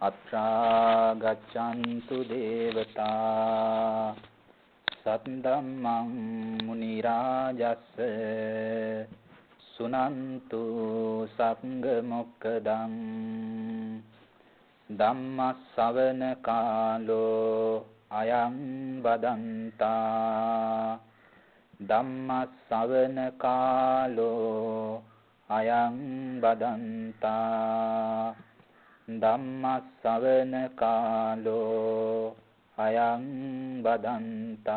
අත්‍රා ගච්ඡන්තු දේවතා සද්දම්මං මුනි රාජස්ස සුනන්තු සංඝ මොක්ඛදං ධම්ම ශ්‍රවණ කාලෝ අයං බදන්තා ධම්ම ශ්‍රවණ කාලෝ අයං බදන්තා ධම්ම ශ්‍රවණ කාලෝ අයං බදන්තා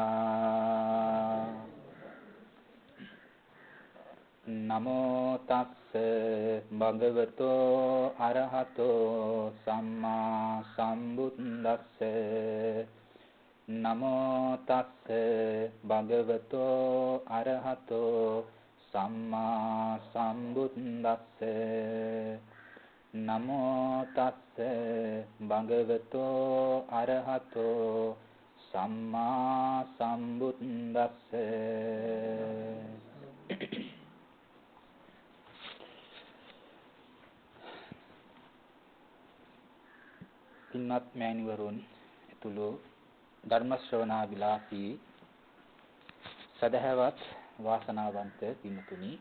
නමෝ තස්ස භගවතෝ අරහතෝ සම්මා සම්බුද්දස්ස නමෝ තස්ස භගවතෝ අරහතෝ සම්මා සම්බුද්දස්ස නමෝ තස්ස භගවතෝ අරහතෝ සම්මා සම්බුද්දස්ස පින්වත් මෑණිවරුන් ඇතුළු ධර්ම ශ්‍රවණාබිලාසී සදහවත් වාසනාවන්ත පින්තුනි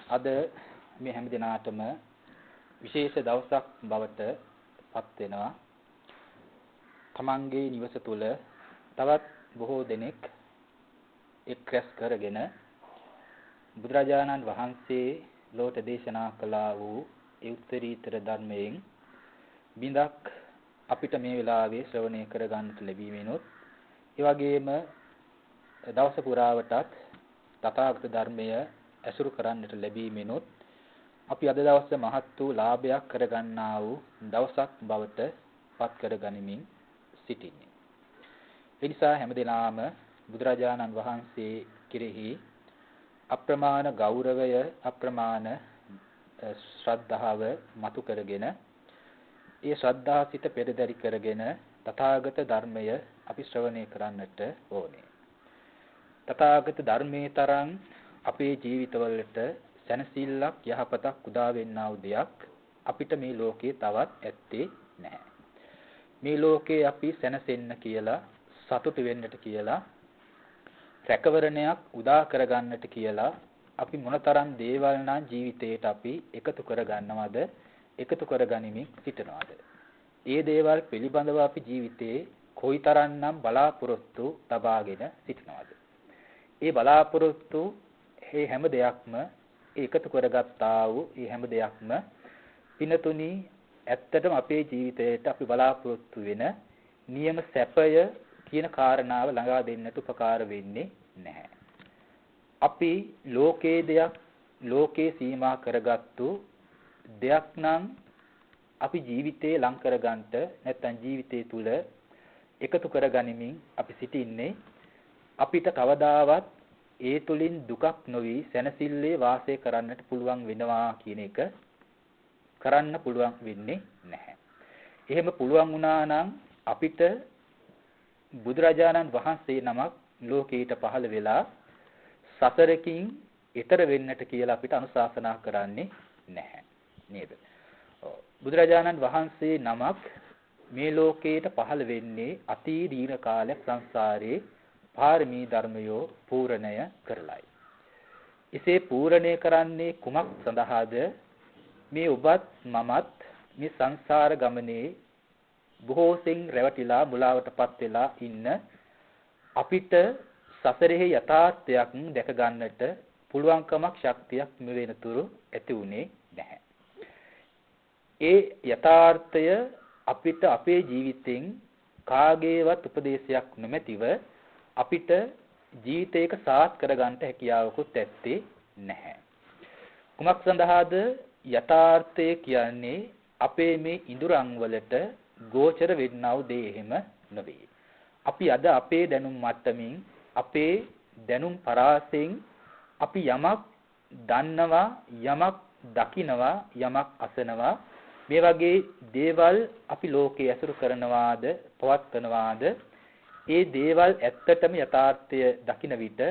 අද මේ හැම දිනාටම විශේෂ දවසක් බවට පත් වෙනවා. තමන්ගේ නිවස තුල තවත් බොහෝ දෙනෙක් එක් රැස් කරගෙන බුදුරජාණන් වහන්සේ ලෝක දේශනා කළා වූ ඒ උත්තරීතර ධර්මයෙන් බිඳක් අපිට මේ වෙලාවේ ශ්‍රවණය කර ගන්නට ලැබීමෙනොත් ඒ වගේම දවස පුරාවටත් තථාගත ධර්මය ඇසුරු කරන්නට ලැබීමෙනොත් අපි අද දවසේ මහත් වූ ලාභයක් කරගන්නා වූ දවසක් බවට පත් කරගනිමින් සිටින්නේ. ඒ නිසා හැමදෙනාම බුදුරජාණන් වහන්සේ කෙරෙහි අප්‍රමාණ ගෞරවය අප්‍රමාණ ශ්‍රද්ධාව මතු කරගෙන ඒ ශ්‍රද්ධා සිත පෙරදරි කරගෙන තථාගත ධර්මය අපි ශ්‍රවණය කරන්නට ඕනේ. තථාගත ධර්මයේ තරම් අපේ ජීවිතවලට සැනසෙල්ලක් යහපතක් උදා වෙන්නා වූ දෙයක් අපිට මේ ලෝකේ තවත් ඇත්තේ නැහැ. මේ ලෝකේ අපි සැනසෙන්න කියලා සතුටු වෙන්නට කියලා රැකවරණයක් උදා කරගන්නට කියලා අපි මොනතරම් දේවල් නම් ජීවිතේට අපි එකතු කරගන්නවද එකතු කරගනිමින් සිටනවද? ඒ දේවල් පිළිබඳව අපි ජීවිතේ කොයිතරම්නම් බලාපොරොත්තු තබාගෙන සිටනවද? ඒ බලාපොරොත්තු මේ හැම දෙයක්ම එකතු කරගත්තා වූ මේ හැම දෙයක්ම පිනතුනි ඇත්තටම අපේ ජීවිතයට අපි බලාපොරොත්තු වෙන නියම සැපය කියන කාරණාව ළඟා දෙන්නට උපකාර වෙන්නේ නැහැ. අපි ලෝකේ දෙයක් ලෝකේ සීමා කරගත්තු දෙයක් නම් අපි ජීවිතේ ලං කරගන්නට නැත්නම් ජීවිතය තුල එකතු කරගනිමින් අපි සිටින්නේ අපිට කවදාවත් ඒ තුලින් දුකක් නොවි සැනසille වාසය කරන්නට පුළුවන් වෙනවා කියන එක කරන්න පුළුවන් වෙන්නේ නැහැ. එහෙම පුළුවන් වුණා නම් අපිට බුදුරජාණන් වහන්සේ නමක් ලෝකයට පහළ වෙලා සතරකින් ඈතර වෙන්නට කියලා අපිට අනුශාසනා කරන්නේ නැහැ නේද? බුදුරජාණන් වහන්සේ නමක් මේ ලෝකයට පහළ වෙන්නේ අති දීර්ඝ කාලයක් සංසාරේ පාරමී ධර්මයෝ පූර්ණය කරලයි. එසේ පූර්ණය කරන්නේ කුමක් සඳහාද? මේ ඔබත් මමත් මේ සංසාර ගමනේ බොහෝසෙන් රැවටිලා මුලාවටපත් වෙලා ඉන්න අපිට සසරෙහි යථාර්ථයක් දැක ගන්නට පුළුවන්කමක් ශක්තියක් මෙවෙනතුරු ඇති උනේ නැහැ. ඒ යථාර්ථය අපිට අපේ ජීවිතෙන් කාගේවත් උපදේශයක් නොමැතිව අපිට ජීවිතයක සාත් කරගන්න හැකියාවකුත් ඇත්තේ නැහැ. කුමක් සඳහාද? යථාර්ථය කියන්නේ අපේ මේ ඉඳුරන් වලට ගෝචර වෙන්නා වූ දේ එහෙම නෙවෙයි. අපි අද අපේ දැනුම් මට්ටමින් අපේ දැනුම් පරාසයෙන් අපි යමක් දන්නවා යමක් දකිනවා යමක් අසනවා මේ වගේ දේවල් අපි ලෝකයේ ඇසුරු කරනවාද පවත්වනවාද ඒ දේවල් ඇත්තටම යථාර්ථය දකින විට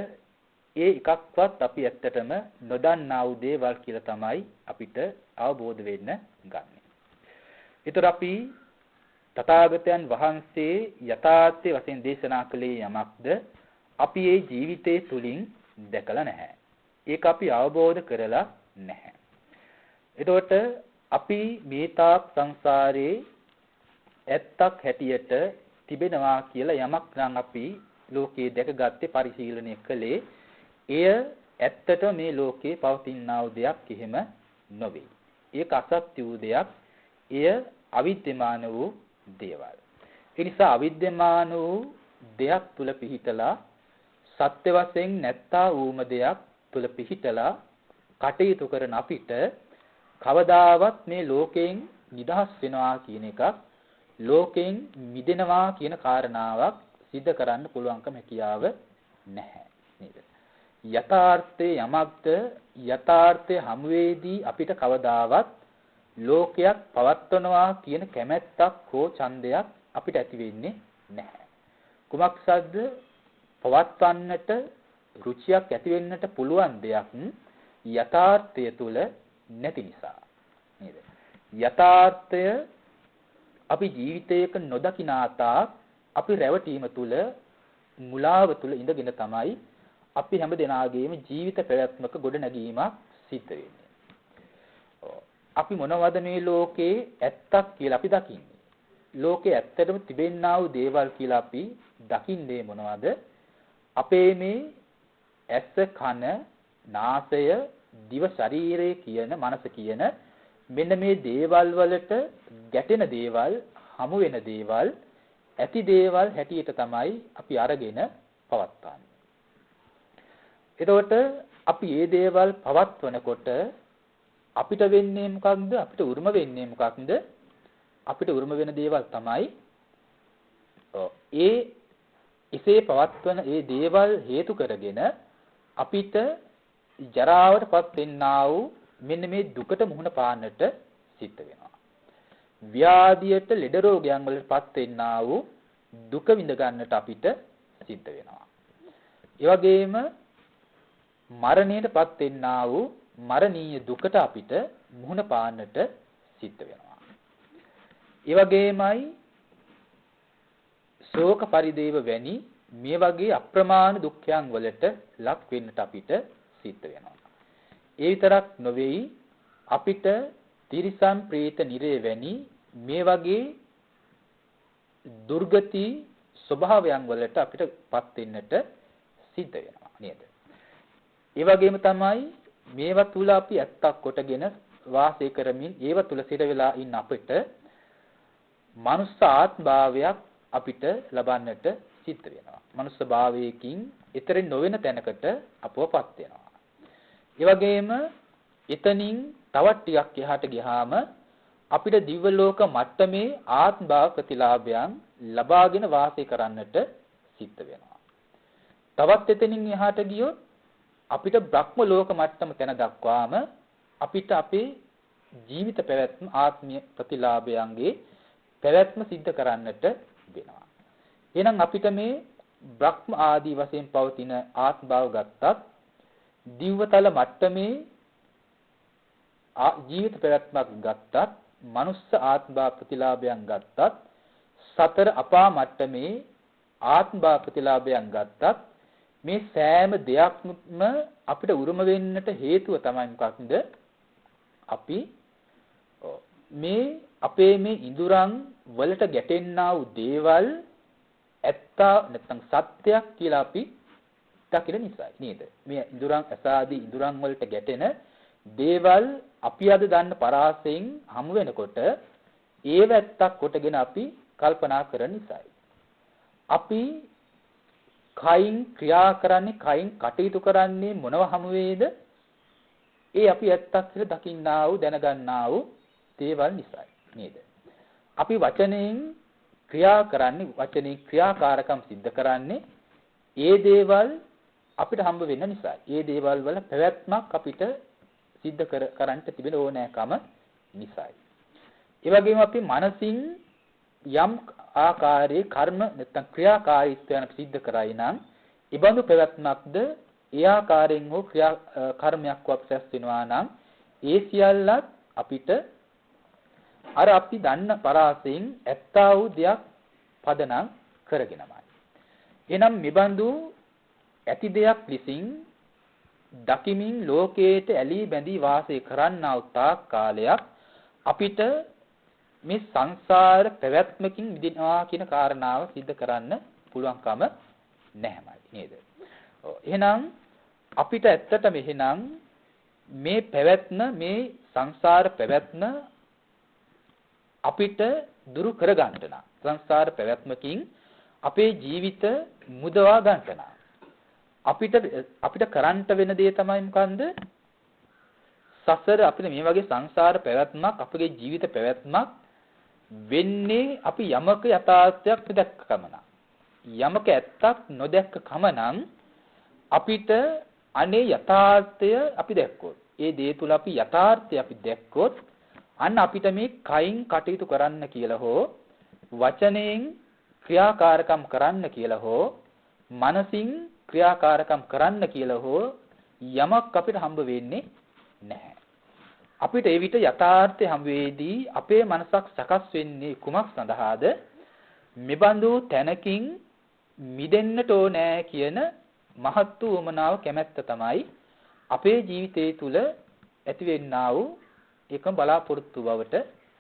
ඒ එකක්වත් අපි ඇත්තටම නොදන්නා වූ දේවල් කියලා තමයි අපිට අවබෝධ වෙන්න ගන්න. ඒතර අපි තථාගතයන් වහන්සේ යථාර්ථයේ වශයෙන් දේශනා කළේ යමක්ද අපි ඒ ජීවිතයේ තුලින් දැකලා නැහැ. ඒක අපි අවබෝධ කරලා නැහැ. එතකොට අපි මේ තාක් සංසාරේ ඇත්තක් හැටියට තිබෙනවා කියලා යමක් නම් අපි ලෝකේ දැකගත්තේ පරිශීලනය කළේ එය ඇත්තට මේ ලෝකේ පවතිනා වූ දෙයක් එහෙම නොවේ. ඒක අසත්‍ය වූ දෙයක්. එය අවිද්‍යමාන වූ දේවල්. ඒ නිසා අවිද්‍යමාන වූ දෙයක් තුල පිහිටලා සත්‍ය වශයෙන් නැත්තා වූම දෙයක් තුල පිහිටලා කටයුතු කරන අපිට කවදාවත් මේ ලෝකයෙන් නිදහස් වෙනවා කියන එකක් ලෝකයෙන් මිදෙනවා කියන කාරණාවක් सिद्ध කරන්න පුළුවන්කම හැකියාව නැහැ නේද? යථාර්ථයේ යමක්ද යථාර්ථයේ හමුවේදී අපිට කවදාවත් ලෝකයක් පවත්වනවා කියන කැමැත්තක් හෝ ඡන්දයක් අපිට ඇති වෙන්නේ නැහැ. කුමක්සද්ද පවත්වන්නට රුචියක් ඇති වෙන්නට පුළුවන් දෙයක් යථාර්ථය තුල නැති නිසා නේද? යථාර්ථය අපි ජීවිතයක නොදකිනා තාක් අපි රැවටීම තුල මුලාව තුල ඉඳගෙන තමයි අපි හැම දෙනාගේම ජීවිත පැවැත්මක ගොඩනැගීමක් සිද්ධ වෙන්නේ. අපි මොනවද මේ ලෝකේ ඇත්තක් කියලා අපි දකින්නේ? ලෝකේ ඇත්තටම තිබෙන්නා වූ දේවල් කියලා අපි දකින්නේ මොනවද? අපේ මේ ඇස කන නාසය දිව ශරීරය කියන මනස කියන මෙන්න මේ දේවල් වලට ගැටෙන දේවල් හමු වෙන දේවල් ඇති දේවල් හැටියට තමයි අපි අරගෙන පවත්වන්නේ. එතකොට අපි මේ දේවල් පවත්වනකොට අපිට වෙන්නේ මොකක්ද? අපිට උරුම වෙන්නේ මොකක්ද? අපිට උරුම වෙන දේවල් තමයි එසේ පවත්වන ඒ දේවල් හේතු කරගෙන අපිට ජරාවටපත් වෙන්නා වූ මෙන්න මේ දුකට මුහුණ පාන්නට සිද්ධ වෙනවා. ව්‍යාධියට ලෙඩ රෝගයන් වලටපත් වෙන්නා වූ දුක විඳ ගන්නට අපිට සිද්ධ වෙනවා. ඒ වගේම මරණයටපත් වෙන්නා වූ මරණීය දුකට අපිට මුහුණ පාන්නට සිද්ධ වෙනවා. ඒ වගේමයි ශෝක පරිදේව වැනි මේ වගේ අප්‍රමාණ දුක්ඛයන් වලට ලක් වෙන්නට අපිට සිද්ධ වෙනවා. ඒ විතරක් නොවේයි අපිට තිරිසන් ප්‍රේත නිරේ වැනි මේ වගේ දුර්ගති ස්වභාවයන් වලට අපිටපත් වෙන්නට සිද්ධ වෙනවා නේද? ඒ වගේම තමයි මේවා තුල අපි ඇත්තක් කොටගෙන වාසය කරමින් ඒව තුල සිට වෙලා ඉන්න අපිට මනුස්ස ආත්මභාවයක් අපිට ලබන්නට සිද්ධ වෙනවා. මනුස්ස භාවයකින් ඊතරින් නොවන තැනකට අපවපත් වෙනවා. ඒ වගේම එතනින් තවත් ටිකක් එහාට ගියාම අපිට දිව්‍ය ලෝක මට්ටමේ ආත්ම භාව ප්‍රතිලාභයන් ලබාගෙන වාසය කරන්නට සිද්ධ වෙනවා. තවත් එතනින් එහාට ගියොත් අපිට බ්‍රහ්ම ලෝක මට්ටම තැන දක්වාම අපිට අපේ ජීවිත පැවැත්ම ආත්මීය ප්‍රතිලාභයන්ගේ පැවැත්ම සිද්ධ කරන්නට වෙනවා. එහෙනම් අපිට මේ බ්‍රහ්ම ආදී වශයෙන් පවතින ආත්ම භාව ගත්තත් දිව්‍යතල මට්ටමේ ජීවිත පැවැත්මක් ගත්තත් මනුස්ස ආත්ම භාව ප්‍රතිලාභයන් ගත්තත් සතර අපා මට්ටමේ ආත්ම භාව ප්‍රතිලාභයන් ගත්තත් මේ සෑම දෙයක්ම අපිට උරුම වෙන්නට හේතුව තමයි මොකක්ද? අපි මේ අපේ මේ ඉඳුරන් වලට ගැටෙන්නා වූ දේවල් ඇත්තා නැත්නම් සත්‍යයක් කියලා අපි දකින නිසායි නේද? මේ ඉඳුරන් අසාදී ඉඳුරන් වලට ගැටෙන දේවල් අපි අද දන්න පරාසයෙන් හමු වෙනකොට ඒව ඇත්තක් කොටගෙන අපි කල්පනා කරන නිසායි. අපි කයින් ක්‍රියා කරන්නේ කයින් කටයුතු කරන්නේ මොනව හමු වේද? ඒ අපි ඇත්තක් කියලා දකින්නා වූ දැනගන්නා වූ දේවල් නිසායි නේද? අපි වචනයෙන් ක්‍රියා කරන්නේ වචනේ ක්‍රියාකාරකම් සිද්ධ කරන්නේ ඒ දේවල් අපිට හම්බ වෙන්න නිසා. ඒ දේවල් වල පැවැත්මක් අපිට සිද්ධ කරන්නට තිබෙන ඕනෑකම නිසායි. ඒ වගේම අපි මනසින් යම් ආකාරයේ කර්ම නැත්නම් ක්‍රියාකාරීත්වයන් සිද්ධ කරයි නම් ඊබඳු පැවැත්මක්ද ඒ ආකාරයෙන් හෝ කර්මයක් අපට රැස් වෙනවා නම් ඒ සියල්ලත් අපිට අර අපි දන්න පරාසයෙන් ඇත්තා වූ දෙයක් පදනම් කරගෙනමයි. එනම් මෙබඳු ඇති දෙයක් විසින් දකිමින් ලෝකයට ඇලී බැඳී වාසය කරන්නා වූ තාක් කාලයක් අපිට මේ සංසාර පැවැත්මකින් මිදෙනවා කියන කාරණාව सिद्ध කරන්න පුළුවන්කම නැහැමයි නේද? එහෙනම් අපිට ඇත්තටම එහෙනම් මේ පැවැත්ම මේ සංසාර පැවැත්ම අපිට දුරු කර ගන්නට නම් සංසාර පැවැත්මකින් අපේ ජීවිත මුදවා ගන්නට නම් අපිට කරන්ට වෙන දේ තමයි මොකන්ද? සසර අපිට මේ වගේ සංසාර පැවැත්මක් අපගේ ජීවිත පැවැත්මක් වෙන්නේ අපි යමක යථාර්ථයක් නොදැක්කම නම් යමක ඇත්තක් නොදැක්කම නම් අපිට අනේ යථාර්ථය අපි දැක්කොත් ඒ දේ තුල අපි යථාර්ථය අපි දැක්කොත් අන්න අපිට මේ කයින් කටයුතු කරන්න කියලා හෝ වචනයෙන් ක්‍රියාකාරකම් කරන්න කියලා හෝ මනසින් ක්‍රියාකාරකම් කරන්න කියලා හෝ යමක් අපිට හම්බ වෙන්නේ නැහැ. අපිට ඒ විට යථාර්ථය හම්බ වෙදී අපේ මනසක් සකස් වෙන්නේ කුමක් සඳහාද? මෙබඳු තැනකින් මිදෙන්නට ඕනෑ කියන මහත් වූ උමනාව කැමැත්ත තමයි අපේ ජීවිතයේ තුල ඇතිවෙන්නා වූ එකම බලාපොරොත්තු බවට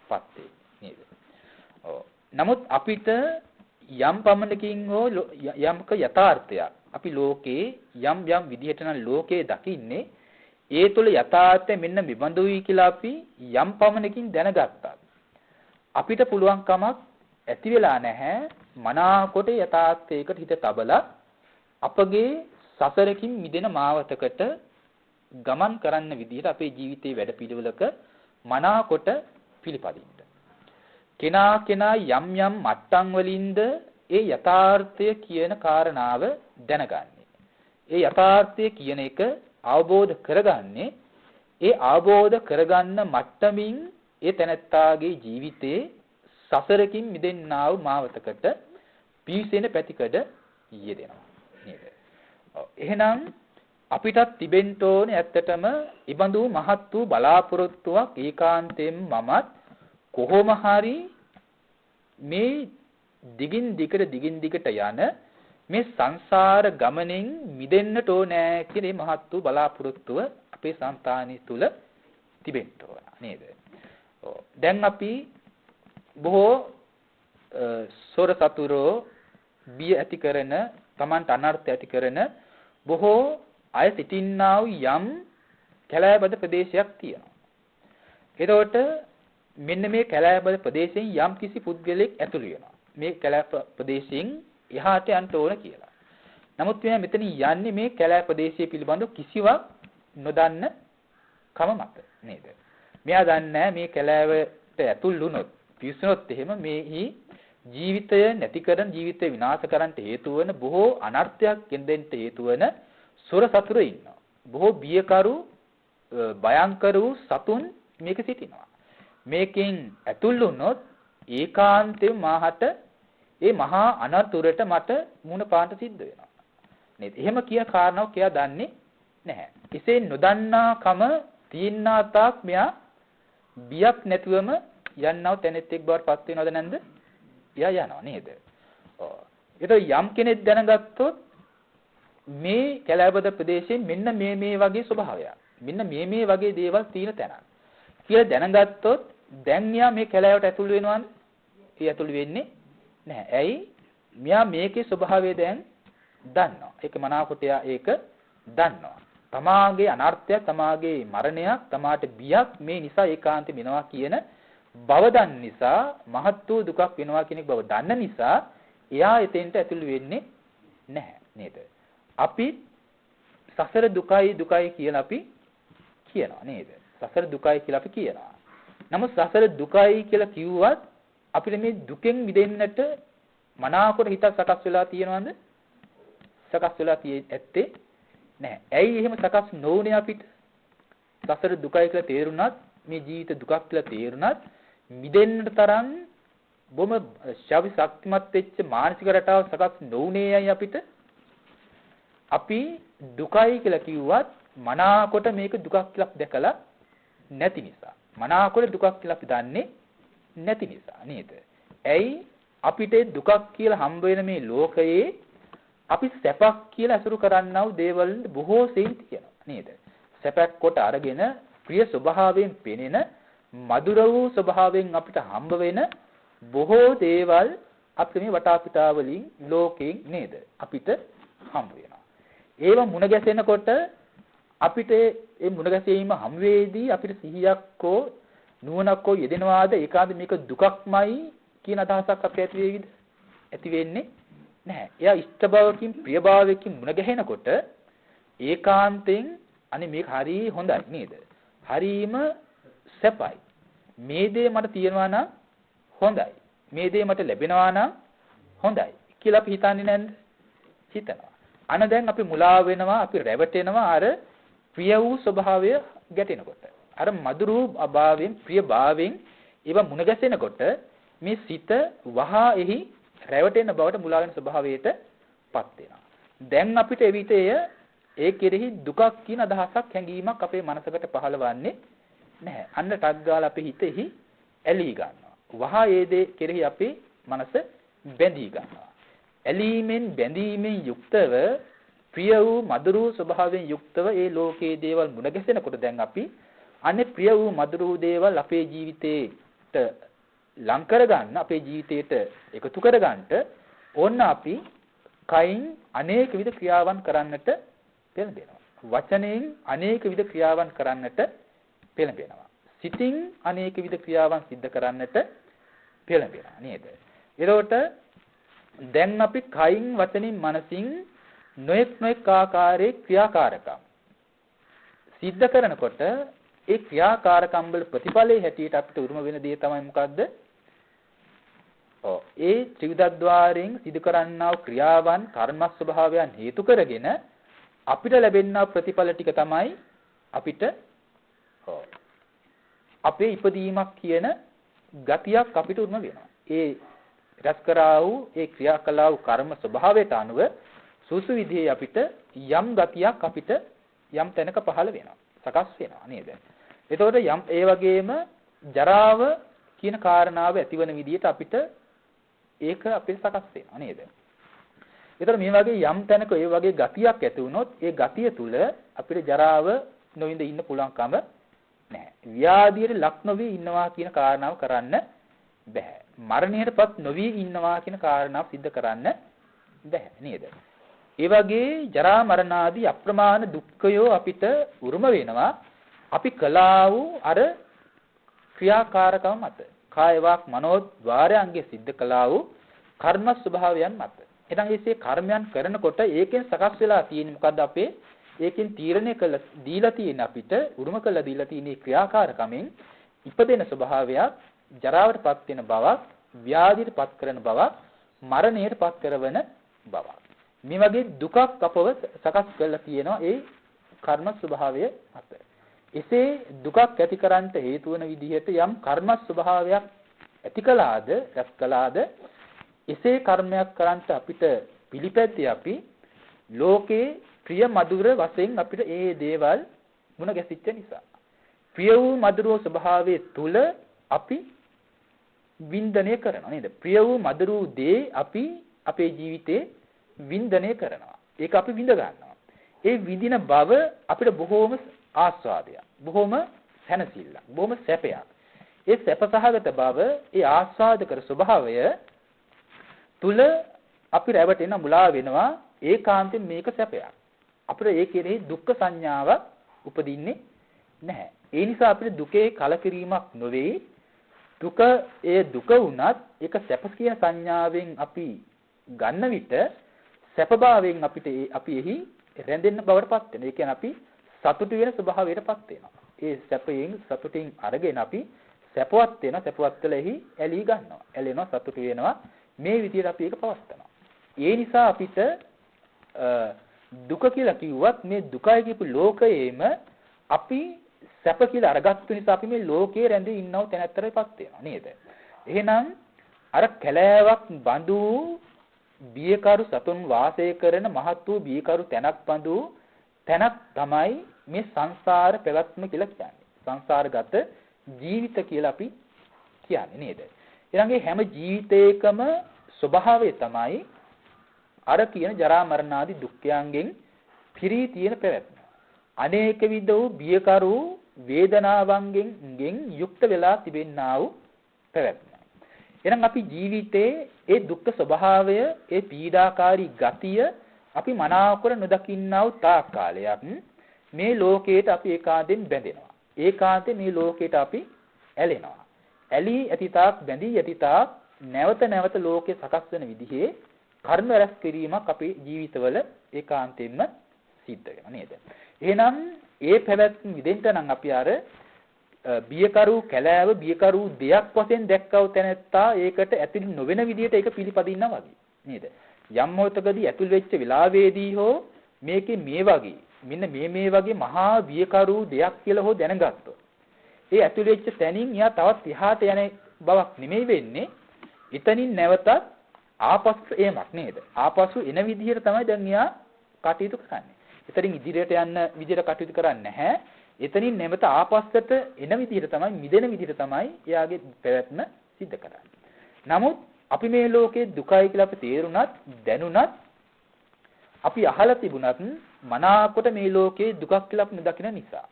පත් නේද? නමුත් අපිට යම් පමණකින් හෝ යම්ක යථාර්ථයක් අපි ලෝකේ යම් විදිහට නම් ලෝකේ දකින්නේ ඒ තුල යථාර්ථය මෙන්න මෙබඳුයි කියලා අපි යම් පමණකින් දැනගත්තා. අපිට පුළුවන් කමක් ඇති වෙලා නැහැ මනාකොට යථාර්ථයකට හිත තබලා අපගේ සසරකින් මිදෙන මාවතකට ගමන් කරන්න විදිහට අපේ ජීවිතයේ වැඩපිළිවෙලක මනාකොට පිළිපදින්න. කෙනා යම් මට්ටම් වලින්ද ඒ යථාර්ථය කියන කාරණාව දැනගන්නේ. ඒ යථාර්ථය කියන එක අවබෝධ කරගන්නේ ඒ අවබෝධ කරගන්න මට්ටමින් ඒ තැනැත්තාගේ ජීවිතේ සසරකින් මිදෙන්නා වූ මාවතකට පිවිසෙන පැතිකඩ යෙදෙනවා නේද? එහෙනම් අපිටත් තිබෙන්න ඕනේ ඇත්තටම ඊබඳු මහත් වූ බලාපොරොත්තුවක් ඒකාන්තයෙන් මමත් කොහොම හරි මේ දිගින් දිගට යන මේ සංසාර ගමනෙන් මිදෙන්නට ඕනෑ කියන මේ මහත් වූ බලාපොරොත්තුව අපේ సంతානිය තුල තිබෙන්න ඕන නේද? දැන් අපි බොහෝ සොර සතුරෝ බිය ඇති කරන Tamanට අනර්ථ ඇති කරන බොහෝ අය සිටින්නා වූ යම් කැලෑබද ප්‍රදේශයක් තියෙනවා. ඒතකොට මෙන්න මේ කැලෑබද ප්‍රදේශයෙන් යම් කිසි පුද්ගලෙක් ඇතුළු වෙනවා. මේ කැලෑ ප්‍රදේශයෙන් එහාට යන්න ඕන කියලා. නමුත් මෙයා මෙතන යන්නේ මේ කැලෑ ප්‍රදේශය පිළිබඳව කිසිවක් නොදන්න කම මත නේද? මෙයා දන්නේ මේ කැලෑවට ඇතුල් වුණොත් පිස්සුනොත් එහෙම මේහි ජීවිතය නැති කරන ජීවිතය විනාශ කරන්නට හේතු වන බොහෝ අනර්ථයක් ගෙන්දෙන්න හේතු වන සොර සතුරු ඉන්නවා. බොහෝ බියකරු භයංකර වූ සතුන් මේක සිටිනවා. මේකෙන් ඇතුල් වුණොත් ඒකාන්තයෙන් මාහට ඒ මහා අනතුරට මට මුණ පාන්න සිද්ධ වෙනවා. නේද? එහෙම කිය කාරණාවක් එයා දන්නේ නැහැ. එසේ නොදන්නා කම තියන්නා තාක් මෙයා බියක් නැතුවම යන්නව තැනෙත් එක් බවට පත් වෙනවද නැන්ද? එයා යනවා නේද? ඔව්. ඒක යම් කෙනෙක් දැනගත්තොත් මේ කැලෑබද ප්‍රදේශයේ මෙන්න මේ වගේ ස්වභාවයක්. මෙන්න මේ වගේ දේවල් තියෙන තැනක්. කියලා දැනගත්තොත් දැන් මෙයා මේ කැලෑවට ඇතුල් වෙනවද? ඒ ඇතුල් වෙන්නේ නැහැ. ඇයි? මෙයා මේකේ ස්වභාවය දැන් දන්නවා. ඒක මනාකොට එයා ඒක දන්නවා. තමාගේ අනර්ථය, තමාගේ මරණයක්, තමාට බියක් මේ නිසා ඒකාන්ත වෙනවා කියන බව දන්න නිසා, මහත් වූ දුකක් වෙනවා කියන බව දන්න නිසා එයා එතෙන්ට ඇතුල් වෙන්නේ නැහැ නේද? අපි සසර දුකයි කියලා අපි කියනවා නේද? සසර දුකයි කියලා අපි කියනවා. නමුත් සසර දුකයි කියලා කිව්වත් අපිට මේ දුකෙන් මිදෙන්නට මනාකොට හිතක් සකස් වෙලා තියෙනවද? සකස් වෙලා ඇත්තේ නැහැ. ඇයි එහෙම සකස් නොවුනේ අපිට? සසර දුකයි කියලා තේරුණත් මේ ජීවිත දුකක් කියලා තේරුණත් මිදෙන්නට තරම් බොම ශාවි ශක්තිමත් වෙච්ච මානසික රටාව සකස් නොවුනේ අය අපිට. අපි දුකයි කියලා කිව්වත් මනාකොට මේක දුකක් කියලා දැකලා නැති නිසා. මනාකොට දුකක් කියලා අපි දන්නේ නැති නිසා නේද? ඇයි අපිට දුකක් කියලා හම්බ වෙන මේ ලෝකයේ අපි සැපක් කියලා අසුරු කරන්නා වූ දේවල් බොහෝ සෙයින් තියෙනවා නේද? සැපක් කොට අරගෙන ප්‍රිය ස්වභාවයෙන් පෙනෙන මధుර වූ ස්වභාවයෙන් අපිට හම්බ වෙන බොහෝ දේවල් අපේ මේ වටාපිටා වලින් ලෝකයෙන් නේද අපිට හම්බ වෙනවා. ඒව මුණ ගැසෙනකොට අපිට ඒ මුණ ගැසීම හම් වේදී අපිට සිහියක් හෝ නුවණක් හෝ යෙදෙනවාද ඒකාද මේක දුකක්මයි කියන අදහසක් අපිට ඇති වේවිද? ඇති වෙන්නේ නැහැ. එයා ඉෂ්ට භාවකින් ප්‍රිය භාවයකින් මුණ ගැහෙනකොට ඒකාන්තයෙන් අනේ මේක හරි හොඳයි නේද? හරීම සැපයි. මේ දේ මට තියෙනවා නම් හොඳයි. මේ දේ මට ලැබෙනවා නම් හොඳයි කියලා අපි හිතන්නේ නැද්ද? හිතනවා. අන දැන් අපි මුලා වෙනවා, අපි රැවටෙනවා අර ප්‍රිය වූ ස්වභාවය ගැටෙනකොට. අර මధుර වූ අභාවයෙන්, ප්‍රිය භාවයෙන් ඒව මුණ ගැසෙනකොට මේ සිත වහා එහි රැවටෙන බවට මුලා වෙන ස්වභාවයට පත් වෙනවා. දැන් අපිට එවිට ඒ කෙරෙහි දුකක් කියන අදහසක් හැඟීමක් අපේ මනසකට පහළවන්නේ නැහැ. අන්න ටක් ගාලා අපේ හිතෙහි ඇලී ගන්නවා. වහා ඒ දේ කෙරෙහි අපේ මනස බැඳී ගන්නවා. ඇලීමෙන් බැඳීමෙන් යුක්තව ප්‍රිය වූ මధుර වූ ස්වභාවයෙන් යුක්තව ඒ ලෝකයේ දේවල් මුණ ගැසෙනකොට දැන් අපි අනේ ප්‍රිය වූ මధుර වූ දේවල් අපේ ජීවිතේට ලං කරගන්න, අපේ ජීවිතයට එකතු කරගන්නට ඕන්න අපි කයින් අනේක විද ක්‍රියාවන් කරන්නට පෙළඹෙනවා. වචනයෙන් අනේක විද ක්‍රියාවන් කරන්නට පෙළඹෙනවා. සිතින් අනේක විද ක්‍රියාවන් සිද්ධ කරන්නට පෙළඹෙනවා නේද? එතකොට දැන් අපි කයින් වචනින් මනසින් නොඑක් ආකාරයේ ක්‍රියාකාරකම් සිද්ධ කරනකොට ඒ ක්‍රියාකාරකම් වල ප්‍රතිඵලයේ හැටියට අපිට උරුම වෙන දේ තමයි මොකද්ද? ඒ ත්‍රිවිධද්වාරයෙන් සිදු කරන්නා වූ ක්‍රියාවන් කර්ම ස්වභාවයන් හේතු කරගෙන අපිට ලැබෙනා ප්‍රතිඵල ටික තමයි අපිට අපේ ඉපදීමක් කියන ගතියක් අපිට උරුම වෙනවා. ඒ රැස් කරා වූ ඒ ක්‍රියා කළා වූ කර්ම ස්වභාවයට අනුව සුසු විදිහේ අපිට යම් ගතියක් අපිට යම් තැනක පහළ වෙනවා. සකස් වෙනවා නේද? එතකොට යම් ඒ වගේම ජරාව කියන කාරණාව ඇතිවන විදිහට අපිට ඒක අපිට සකස් වෙනවා නේද? එතකොට මේ වගේ යම් තැනක ඒ වගේ ගතියක් ඇති වුණොත් ඒ ගතිය තුල අපිට ජරාව නොවිඳ ඉන්න පුළුවන්කම නැහැ. ව්‍යාධියට ලක් නොවී ඉන්නවා කියන කාරණාව කරන්න බෑ. මරණයටපත් නොවී ඉන්නවා කියන කාරණාව सिद्ध කරන්න බෑ නේද? ඒ වගේ ජරා මරණ ආදී අප්‍රමාණ දුක්ඛයෝ අපිට උරුම වෙනවා අපි කළා වූ අර ක්‍රියාකාරකම් මත. කාය වාක් මනෝ ద్వාරයන්ගේ සිද්ධ කළා වූ කර්ම ස්වභාවයන් මත. එතන මේ කර්මයන් කරනකොට ඒකෙන් සකස් වෙලා තියෙන මොකද්ද අපේ ඒකෙන් තීරණය කළ දීලා තියෙන අපිට උරුම කළ දීලා තියෙන ක්‍රියාකාරකමෙන් ඉපදෙන ස්වභාවයක් ජරාවටපත් වෙන බවක් ව්‍යාධියටපත් කරන බවක් මරණයටපත් කරන බවක්. මේ වගේ දුකක් අපව සකස් කරලා තියෙනවා ඒ කර්ම ස්වභාවය මත. එසේ දුකක් ඇති කරන්නට හේතු වන විදිහට යම් කර්ම ස්වභාවයක් ඇති කළාද රැස් කළාද එසේ කර්මයක් කරන්නට අපිට පිළිපැද්දී අපි ලෝකේ ප්‍රිය මధుර වශයෙන් අපිට ඒ දේවල් මුණ ගැසිච්ච නිසා ප්‍රිය වූ මధుර වූ ස්වභාවයේ තුල අපි වින්දනය කරනවා නේද? ප්‍රිය වූ මధుර වූ දේ අපි අපේ ජීවිතේ වින්දනය කරනවා. ඒක අපි විඳ ගන්නවා. ඒ විඳින බව අපිට බොහෝම ආස්වාදයක්. බොහෝම සැනසෙල්ලක්. බොහෝම සැපයක්. ඒ සැපසහගත බව, ඒ ආස්වාදකර ස්වභාවය තුල අපි රැවටෙන මුලා වෙනවා. ඒකාන්තයෙන් මේක සැපයක්. අපිට ඒ කෙරෙහි දුක්ඛ සංඥාවක් උපදින්නේ නැහැ. ඒ නිසා අපිට දුකේ කලකිරීමක් නොවේ. ඒ දුක වුණත් ඒක සැප කියන සංඥාවෙන් අපි ගන්න විට සැපභාවයෙන් අපි එහි රැඳෙන්න බවටපත් වෙනවා. ඒ කියන්නේ අපි සතුටු වෙන ස්වභාවයටපත් වෙනවා. ඒ සැපයෙන් සතුටින් අරගෙන අපි සැපවත් වෙනවා. සැපවත් වෙලා එහි ඇලී ගන්නවා. ඇලෙනවා සතුටු වෙනවා. මේ විදිහට අපි ඒක පවත්නවා. ඒ නිසා අපිට දුක කියලා කිව්වත් මේ දුකයි කියපු ලෝකයේම අපි සැප කියලා අරගත්තු නිසා අපි මේ ලෝකේ රැඳී ඉන්නව තැනැත්තරපත් වෙනවා නේද? එහෙනම් අර කැලෑවක් බඳු බියකරු සතුන් වාසය කරන මහත් වූ බියකරු තැනක් බඳු තැනක් තමයි මේ සංසාර පැවැත්ම කියලා කියන්නේ. සංසාරගත ජීවිත කියලා අපි කියන්නේ නේද? ඊළඟේ හැම ජීවිතයකම ස්වභාවය තමයි අර කියන ජරා මරණ ආදී දුක්ඛයන්ගෙන් පිරී තියෙන පැවැත්ම. අනේක විද වූ බියකරු වේදනාවන්ගෙන් යුක්ත වෙලා තිබෙන්නා වූ පැවැත්ම. එහෙනම් අපි ජීවිතයේ ඒ දුක්ඛ ස්වභාවය, ඒ පීඩාකාරී ගතිය අපි මනාවකට නොදකින්නා වූ තාක් කාලයක් මේ ලෝකයට අපි ඒකාන්තයෙන් බැඳෙනවා. ඒකාන්තයෙන් මේ ලෝකයට අපි ඇලෙනවා. ඇලී ඇතිතාක් බැඳී ඇතිතාක් නැවත නැවත ලෝකේ සකස් වෙන විදිහේ කර්ම රැස් කිරීමක් අපේ ජීවිතවල ඒකාන්තයෙන්ම සිද්ධ වෙනවා නේද? එහෙනම් ඒ පැවැත්ම විදෙන්න නම් අපි අර බියකරු කැලෑව බියකරු දෙයක් වශයෙන් දැක්කව තැනැත්තා ඒකට ඇතුළු නොවන විදිහට ඒක පිළිපදින්නා වගේ නේද? යම් මොහොතකදී ඇතුල් වෙච්ච වෙලාවේදී හෝ මේකේ මේ වගේ මෙන්න මේ වගේ මහා බියකරු දෙයක් කියලා හෝ දැනගත්තොත් ඒ ඇතුල් වෙච්ච තැනින් එයා තවත් එහාට යන බවක් නෙමෙයි වෙන්නේ. එතනින් නැවතත් ආපසු එමක් නේද? ආපසු එන විදිහට තමයි දැන් එයා කටයුතු කරන්නේ. එතනින් ඉදිරියට යන්න විදිහට කටයුතු කරන්නේ නැහැ. එතනින් නැවත ආපස්සට එන විදිහට තමයි මිදෙන විදිහට තමයි එයාගේ පැවැත්ම සිද්ධ කරන්නේ. නමුත් අපි මේ ලෝකේ දුකයි කියලා අපි තේරුණත් දැනුණත් අපි අහලා තිබුණත් මනාකොට මේ ලෝකේ දුකක් කියලා අපි නොදකින නිසා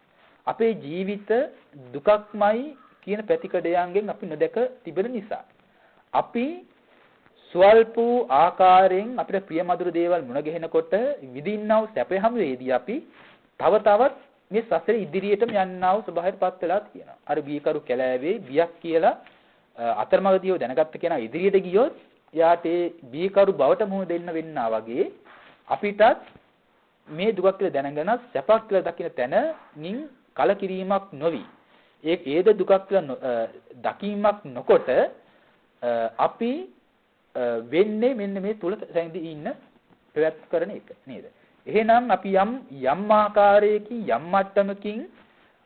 අපේ ජීවිත දුකක්මයි කියන පැතිකඩයන්ගෙන් අපි නොදක තිබෙන නිසා අපි ස්වල්ප ආකාරයෙන් අපිට ප්‍රියමధుර දේවල් මුණ ගැහෙනකොට විඳින්නව සැප හැමෙදී අපි තව තවත් මේ සසර ඉදිරියටම යන්නව ස්වභාවයටපත් වෙලා තියෙනවා. අර බීකරු කැලෑවේ බියක් කියලා අතරමඟදීව දැනගත්ත කෙනා ඉදිරියට ගියොත් යාට ඒ බීකරු බවට මුහුණ දෙන්න වෙන්නා වගේ අපිටත් මේ දුක කියලා දැනගෙන සැපක් කියලා දකින්න තැනින් කලකිරීමක් නොවි. ඒද දුකක් කියලා දකීමක් නොකොට අපි වෙන්නේ මෙන්න මේ තුල රැඳී ඉන්න ප්‍රයත්න කරන එක නේද? එහෙනම් අපි යම් ආකාරයකින් යම් මට්ටමකින්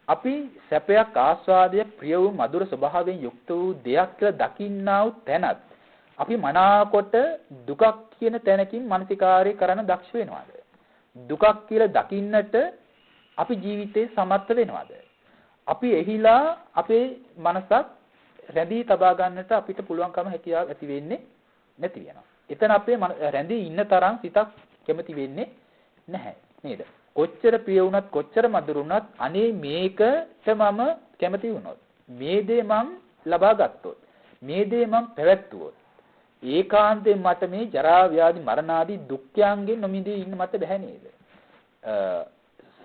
අපි සැපයක් ආස්වාදය ප්‍රිය වූ මధుර ස්වභාවයෙන් යුක්ත වූ දෙයක් කියලා දකින්නා වූ තැනත් අපි මනාකොට දුකක් කියන තැනකින් මානසිකාරය කරන්න දක්ෂ වෙනවාද? දුකක් කියලා දකින්නට අපි ජීවිතේ සමර්ථ වෙනවාද? අපි එහිලා අපේ මනසක් රැඳී තබා ගන්නට අපිට පුළුවන්කම හැකියාව ඇති වෙන්නේ නැති වෙනවා. එතන අපේ රැඳී ඉන්න තරම් සිතක් කැමති වෙන්නේ නැහැ නේද? කොච්චර ප්‍රිය වුණත් කොච්චර මధుර වුණත් අනේ මේකට මම කැමති වුණොත් මේ දේ මම ලබා ගත්තොත් මේ දේ මම පැවැත්තුවොත් ඒකාන්තයෙන් මට මේ ජරා ව්‍යාධි මරණ ආදී දුක්ඛයන්ගෙන් නොමිදේ ඉන්න මට බැහැ නේද?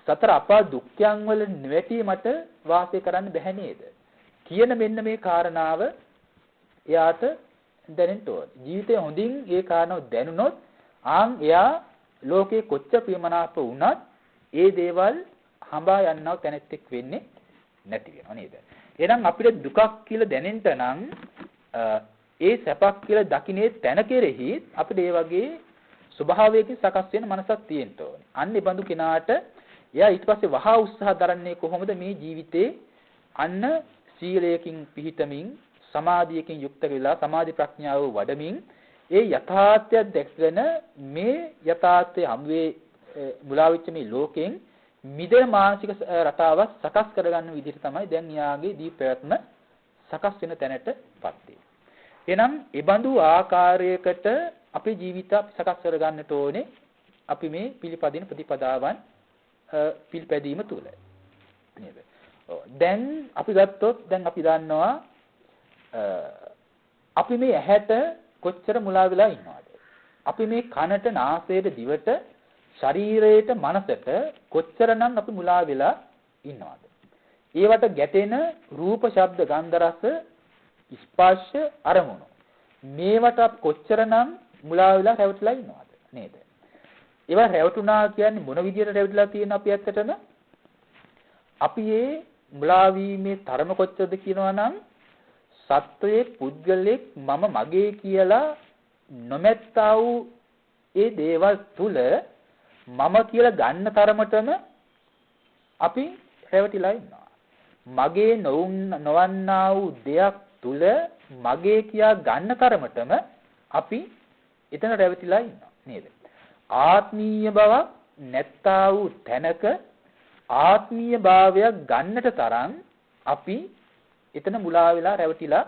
සතර අපා දුක්ඛයන් වල නැවැටි මට වාසය කරන්න බැහැ නේද? කියන මෙන්න මේ කාරණාව එයාට දැනෙන්න ඕන. ජීවිතේ හොඳින් ඒ කාරණාව දැනුනොත් එයා ලෝකේ කොච්චර ප්‍රියමනාප වුණත් ඒ දේවල් හඹා යන්නව තැනෙක් වෙන්නේ නැති වෙනව නේද? එහෙනම් අපිට දුකක් කියලා දැනෙන්න නම් ඒ සැපක් කියලා දකින්නේ තැන කෙරෙහි අපිට ඒ වගේ ස්වභාවයකින් සකස් වෙන මනසක් තියෙන්න ඕනේ. අන්න ඒ බඳු කෙනාට එයා ඊට පස්සේ වහා උත්සාහ දරන්නේ කොහොමද මේ ජීවිතේ අන්න සීලයකින් පිහිටමින් සමාධියකින් යුක්ත වෙලා සමාධි ප්‍රඥාව වඩමින් ඒ යථාර්ථය දැක්ගෙන මේ යථාර්ථයේ හම්වේ මුලා වෙච්ච මේ ලෝකෙන් මිදෙන මානසික රටාවක් සකස් කරගන්න විදිහට තමයි දැන් යාගේ දී පැවැත්ම සකස් වෙන තැනටපත් වෙන්නේ. එහෙනම් ඒ බඳු ආකාරයකට අපේ ජීවිත සකස් කරගන්නට ඕනේ අපි මේ පිළිපදින ප්‍රතිපදාවන් පිළිපැදීම තුල නේද? දැන් අපි ගත්තොත් දැන් අපි දන්නවා අපි මේ ඇහැට කොච්චර මුලා වෙලා ඉන්නවද? අපි මේ කනට, නාසයට, දිවට, ශරීරයට, මනසට කොච්චරනම් අපි මුලා වෙලා ඉන්නවද? ඒවට ගැටෙන රූප, ශබ්ද, ගන්ධ, රස, ස්පර්ශ, අරමුණු. මේවට කොච්චරනම් මුලා වෙලා රැවටිලා ඉන්නවද නේද? ඒවා රැවටුණා කියන්නේ මොන විදියට රැවටිලා තියෙන අපි ඇත්තටම අපි මේ මුලා වීමේ තරම කොච්චරද කියනවා නම් සත්වයේ පුද්ගලෙක් මම මගේ කියලා නොමැත්තා වූ ඒ දේවල් තුල මම කියලා ගන්න තරමටම අපි රැවටිලා ඉන්නවා. මගේ නොවන්නා වූ දෙයක් තුල මගේ කියා ගන්න තරමටම අපි එතන රැවටිලා ඉන්නවා නේද? ආත්මීය බවක් නැත්තා වූ තැනක ආත්මීය භාවයක් ගන්නට තරම් අපි එතන මුලා වෙලා රැවටිලා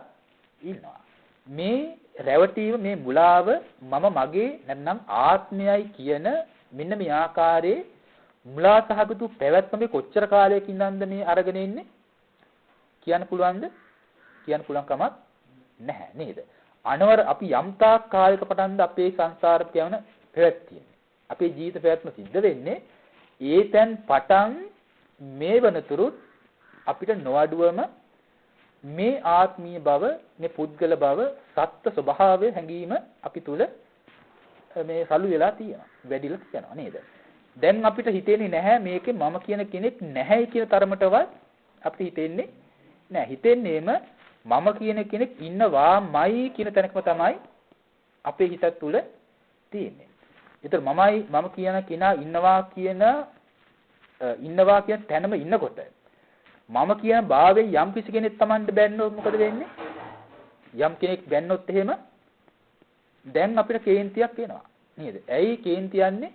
ඉන්නවා. මේ රැවටීම මේ මුලාව මම මගේ නැත්නම් ආත්මයයි කියන මෙන්න මේ ආකාරයේ මුලා සහගත පැවැත්ම මේ කොච්චර කාලයක ඉඳන්ද මේ අරගෙන ඉන්නේ කියන්න පුළුවන්ද? කියන්න පුළුවන් කමක් නැහැ නේද? අනවර අපි යම්තාක් කාලයක පටන්ද අපේ සංසාර කියවන පැවැත්තියෙන්නේ. අපේ ජීවිත පැවැත්ම සිද්ධ වෙන්නේ ඒතෙන් පටන් මේ වනතුරුත් අපිට නොඅඩුවම මේ ආත්මීය බව, මේ පුද්ගල බව, සත්ත්ව ස්වභාවය හැඟීම අපි තුල මේ සලු වෙලා තියෙනවා. වැඩිලා තියෙනවා නේද? දැන් අපිට හිතෙන්නේ නැහැ මේකේ මම කියන කෙනෙක් නැහැයි කියන තරමටවත් අපිට හිතෙන්නේ නැහැ. හිතෙන්නේම මම කියන කෙනෙක් ඉන්නවාමයි කියන තැනකම තමයි අපේ හිත තුළ තියෙන්නේ. ඒතර මම කියන කෙනා ඉන්නවා කියන තැනම ඉන්නකොට මම කියන භාවයෙන් යම් කිසි කෙනෙක් Tamanට බැන්නොත් මොකද වෙන්නේ? යම් කෙනෙක් බැන්නොත් එහෙම දැන් අපිට කේන්තියක් එනවා නේද? ඇයි කේන්ති යන්නේ?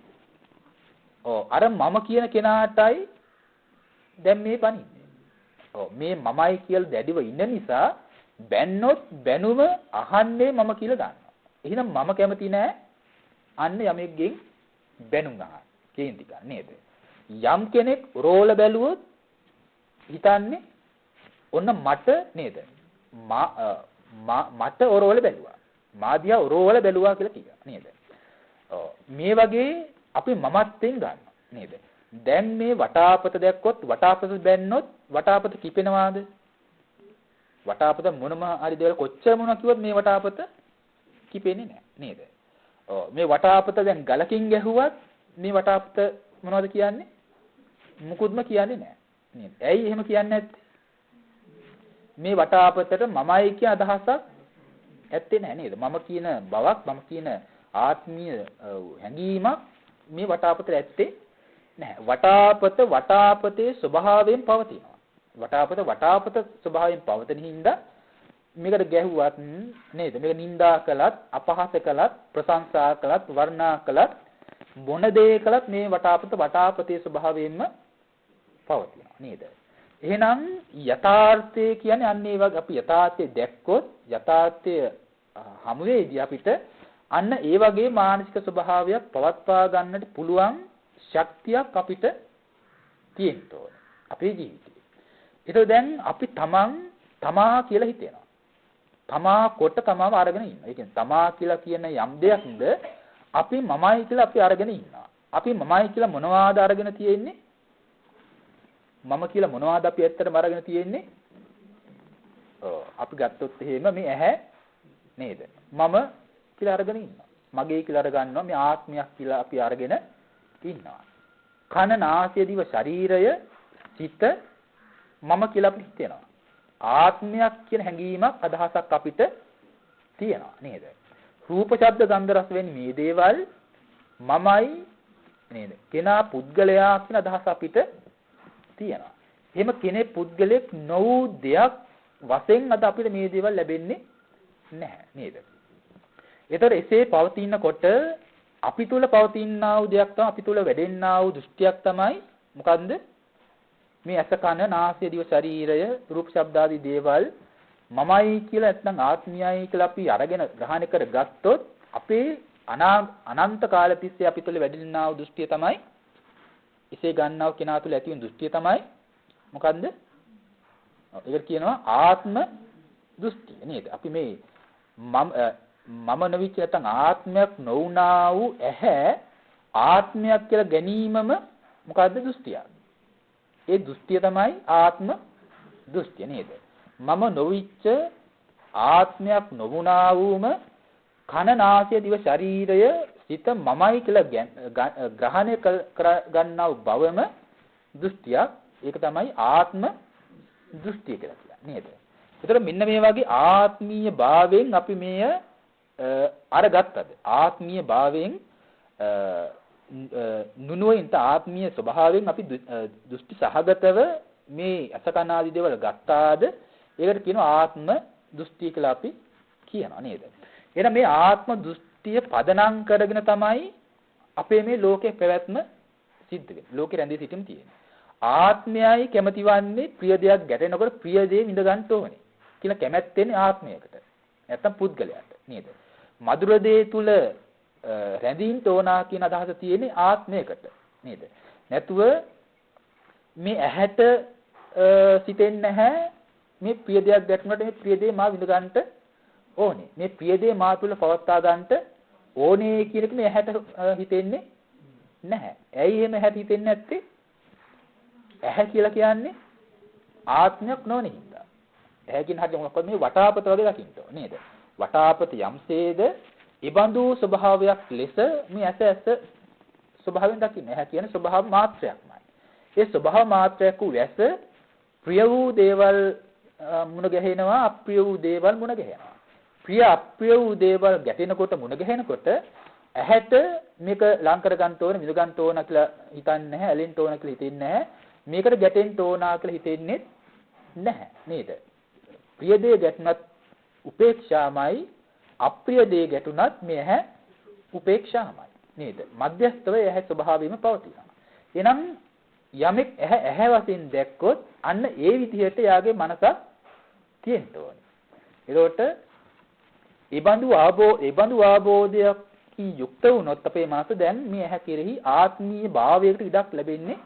අර මම කියන කෙනාටයි දැන් මේ පණින්නේ. මේ මමයි කියලා දැඩිව ඉන්න නිසා බැන්නොත් බැනුම අහන්නේ මම කියලා ගන්නවා. එහෙනම් මම කැමති නෑ අන්න යමෙක්ගෙන් බැනුම් අහන්න. කේන්ති ගන්න නේද? යම් කෙනෙක් රෝල බැලුවොත් හිතන්නේ ඔන්න මට නේද? මට ඔරෝල බැලුවා. මාදියා ඔරෝල බැලුවා කියලා කියනවා නේද? මේ වගේ අපි මමත්වෙන් ගන්නවා නේද? දැන් මේ වටාපත දැක්කොත් වටාපත බැන්නොත් වටාපත කිපෙනවාද? වටාපත මොනම හරි දේවල් කොච්චර මොනවා කිව්වොත් මේ වටාපත කිපෙන්නේ නැහැ නේද? මේ වටාපත දැන් ගලකින් ගැහුවත් මේ වටාපත මොනවද කියන්නේ? මුකුත්ම කියන්නේ නැහැ නේද? ඇයි එහෙම කියන්නේ නැත්තේ? මේ වටාපතට මමයි කියන අදහසක් ඇත්තේ නැහැ නේද? මම කියන බවක්, මම කියන ආත්මීය හැඟීමක් මේ වටාපතට ඇත්තේ නැහැ. වටාපතේ ස්වභාවයෙන් පවතිනවා. වටාපත ස්වභාවයෙන් පවතින හින්දා මේකට ගැහුවත් නේද? මේක නිඳා කළත්, අපහාස කළත්, ප්‍රශංසා කළත්, වර්ණනා කළත්, මොන දේ කළත් මේ වටාපතේ ස්වභාවයෙන්ම පවතිනවා නේද? එහෙනම් යථාර්ථය කියන්නේ අන්න ඒ වගේ අපි යථාර්ථය දැක්කොත් යථාර්ථය හමු වේදී අපිට අන්න ඒ වගේ මානසික ස්වභාවයක් පවත්වා ගන්නට පුළුවන් ශක්තියක් අපිට තියෙන්න ඕන අපේ ජීවිතේ. ඒක දැන් අපි තමා කියලා හිතෙනවා. තමා කොට තමාව අරගෙන ඉන්නවා. ඒ කියන්නේ තමා කියලා කියන යම් දෙයක්ද අපි මමයි කියලා අපි අරගෙන ඉන්නවා. අපි මමයි කියලා මොනවාද අරගෙන තියෙන්නේ? මම කියලා මොනවාද අපි ඇත්තටම අරගෙන තියෙන්නේ? අපි ගත්තොත් එහෙම මේ ඇහැ නේද? මම කියලා අරගෙන ඉන්නවා. මගේ කියලා අරගන්නවා. මේ ආත්මයක් කියලා අපි අරගෙන ඉන්නවා. කන, නාසය, දිව, ශරීරය, සිත මම කියලා අපිට හිතෙනවා. ආත්මයක් කියන හැඟීමක් අදහසක් අපිට තියෙනවා නේද? රූප, ශබ්ද, ගන්ධ, රස වෙන මේ දේවල් මමයි නේද? කෙනා පුද්ගලයා කියන අදහස අපිට තියෙනවා. එහෙම කෙනෙක් පුද්ගලෙක් නොවූ දෙයක් වශයෙන් අද අපිට මේ දේවල් ලැබෙන්නේ නැහැ නේද? ඒතර එසේ පවතිනකොට අපි තුල පවතිනා වූ දෙයක් තමයි අපි තුල වැඩෙන්නා වූ දෘෂ්ටියක් තමයි මොකන්ද? මේ ඇස, කන, නාසය, දිව, ශරීරය, රූප, ශබ්ද ආදී දේවල් මමයි කියලා නැත්නම් ආත්මයයි කියලා අපි අරගෙන ග්‍රහණය කරගත්තොත් අපේ අනන්ත කාල තිස්සේ අපි තුල වැඩෙන්නා වූ දෘෂ්ටිය තමයි එසේ ගන්නා වූ කෙනා තුල ඇති වෙන දෘෂ්ටිය තමයි මොකන්ද? ඒකට කියනවා ආත්ම දෘෂ්ටිය නේද? අපි මේ මම නොවිච්ච නැත්නම් ආත්මයක් නොවුනා වූ ඇහැ ආත්මයක් කියලා ගැනීමම මොකද්ද? දෘෂ්ටිය. ඒ දෘෂ්ටිය තමයි ආත්ම දෘෂ්ටිය නේද? මම නොවිච්ච ආත්මයක් නොවුනා වූම කන, නාසය, දිව, ශරීරය, සිත මමයි කියලා ග්‍රහණය කර ගන්නා බවම දෘෂ්ටියක්. ඒක තමයි ආත්ම දෘෂ්ටිය කියලා කියන්නේ නේද? ඒතර මෙන්න මේ වගේ ආත්මීය භාවයෙන් අපි මේ අරගත්තද? ආත්මීය භාවයෙන් නුනුවින්ත ආත්මීය ස්වභාවයෙන් අපි දෘෂ්ටි සහගතව මේ අසකන ආදී දේවල් ගත්තාද? ඒකට කියනවා ආත්ම දෘෂ්ටි කියලා අපි කියනවා නේද? එහෙනම් මේ ආත්ම දෘෂ්ටිය පදනම් කරගෙන තමයි අපේ මේ ලෝකේ පැවැත්ම සිද්ධ වෙන්නේ. ලෝකේ රැඳී සිටීම තියෙන්නේ. ආත්මයයි කැමතිවන්නේ ප්‍රිය දෙයක් ගැටෙනකොට ප්‍රිය දේ විඳ ගන්න ඕනේ කියලා කැමැත්තෙන්නේ ආත්මයකට. නැත්තම් පුද්ගලයාට නේද? මధుර දේ තුල රැඳීම් තෝනා කියන අදහස තියෙන්නේ ආත්මයකට නේද? නැතුව මේ ඇහැට සිතෙන්නේ නැහැ මේ ප්‍රිය දෙයක් දැක්නකොට මේ ප්‍රිය දේ මා විඳ ගන්නට ඕනේ. මේ ප්‍රිය දේ මා තුල පවත්වා ගන්නට ඕනේ කියන එක මේ ඇහැට හිතෙන්නේ නැහැ. ඇයි එහෙම ඇහැට හිතෙන්නේ නැත්තේ? ඇහැ කියලා කියන්නේ ආත්මයක් නොවන හින්දා. ඇහැ කියන හරිය මොකක්ද මේ වටාපත වගේ දකින්න ඕනේ නේද? වටාපත යම්සේද ඉබඳු ස්වභාවයක් ලෙස මේ ඇස ස්වභාවයෙන් දකින්න. ඇහැ කියන්නේ ස්වභාව මාත්‍රයක්මයි. ඒ ස්වභාව මාත්‍රයක් වූ ඇස ප්‍රිය වූ දේවල් මුණ ගැහෙනවා, අප්‍රිය වූ දේවල් මුණ ගැහෙනවා. ප්‍රිය අප්‍රිය වූ දේවල් ගැටෙනකොට මුණ ගැහෙනකොට ඇහැට මේක ලං කර ගන්න ඕන, මිද ගන්න ඕන කියලා හිතන්නේ නැහැ, ඇලෙන්න ඕන කියලා හිතෙන්නේ නැහැ. මේකට ගැටෙන්න ඕන කියලා හිතෙන්නේ නැහැ නේද? ප්‍රිය දේ ගැටුණත් උපේක්ෂාමයි, අප්‍රිය දේ ගැටුණත් මේ ඇහැ උපේක්ෂාමයි නේද? මධ්‍යස්තව ඇහැ ස්වභාවයෙන්ම පවතිනවා. එනම් යමෙක් ඇහැ වශයෙන් දැක්කොත් අන්න ඒ විදිහට යාගේ මනසක් තියෙන්න ඕනේ. ඒකට ඒබඳු ආબોධයක් යුක්ත වුණොත් අපේ මනස දැන් මේ ඇහැ කෙරෙහි ආත්මීය භාවයකට ඉඩක් ලැබෙන්නේ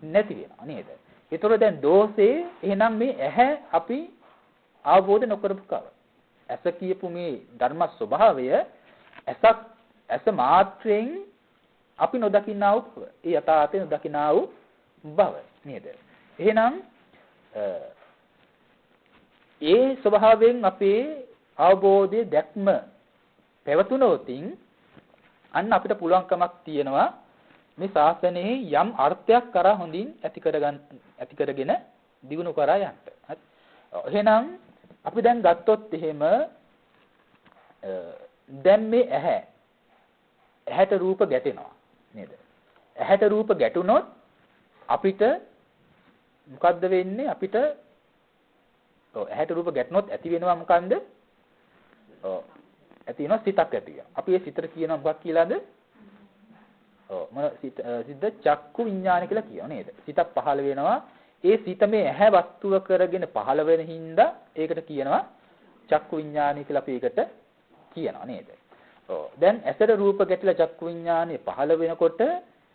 නැති වෙනවා නේද? ඒතකොට දැන් දෝෂේ එහෙනම් මේ ඇහැ අපි අවබෝධ නොකරපු කව. ඇස කියපු මේ ධර්ම ස්වභාවය ඇස මාත්‍රයෙන් අපි නොදකින්නා වූ ඒ යථාර්ථය නොදකින්නා වූ බව නේද? එහෙනම් ඒ ස්වභාවයෙන් අපේ අවබෝධයේ දැක්ම පැවතුනොතින් අන්න අපිට පුළුවන්කමක් තියෙනවා මේ ශාසනයේ යම් අර්ථයක් කරා හොඳින් ඇති කරගෙන දිනු කරා යන්න. එහෙනම් අපි දැන් ගත්තොත් එහෙම දැන් මේ ඇහැට රූප ගැටෙනවා නේද? ඇහැට රූප ගැටුනොත් අපිට මොකද්ද වෙන්නේ? අපිට ඇහැට රූප ගැටුනොත් ඇති වෙනවා මොකන්ද? ඇති වෙනවා සිතක් ඇති වෙනවා. අපි ඒ සිතට කියනවා මොකක් කියලාද? සිත චක්කු විඥාන කියලා කියනවා නේද? සිතක් පහළ වෙනවා. ඒ සිත මේ ඇහැ වස්තුව කරගෙන පහළ වෙන හින්දා ඒකට කියනවා චක්කු විඥානයි කියලා අපි ඒකට කියනවා නේද? දැන් ඇසට රූප ගැටිලා චක්කු විඥානේ පහළ වෙනකොට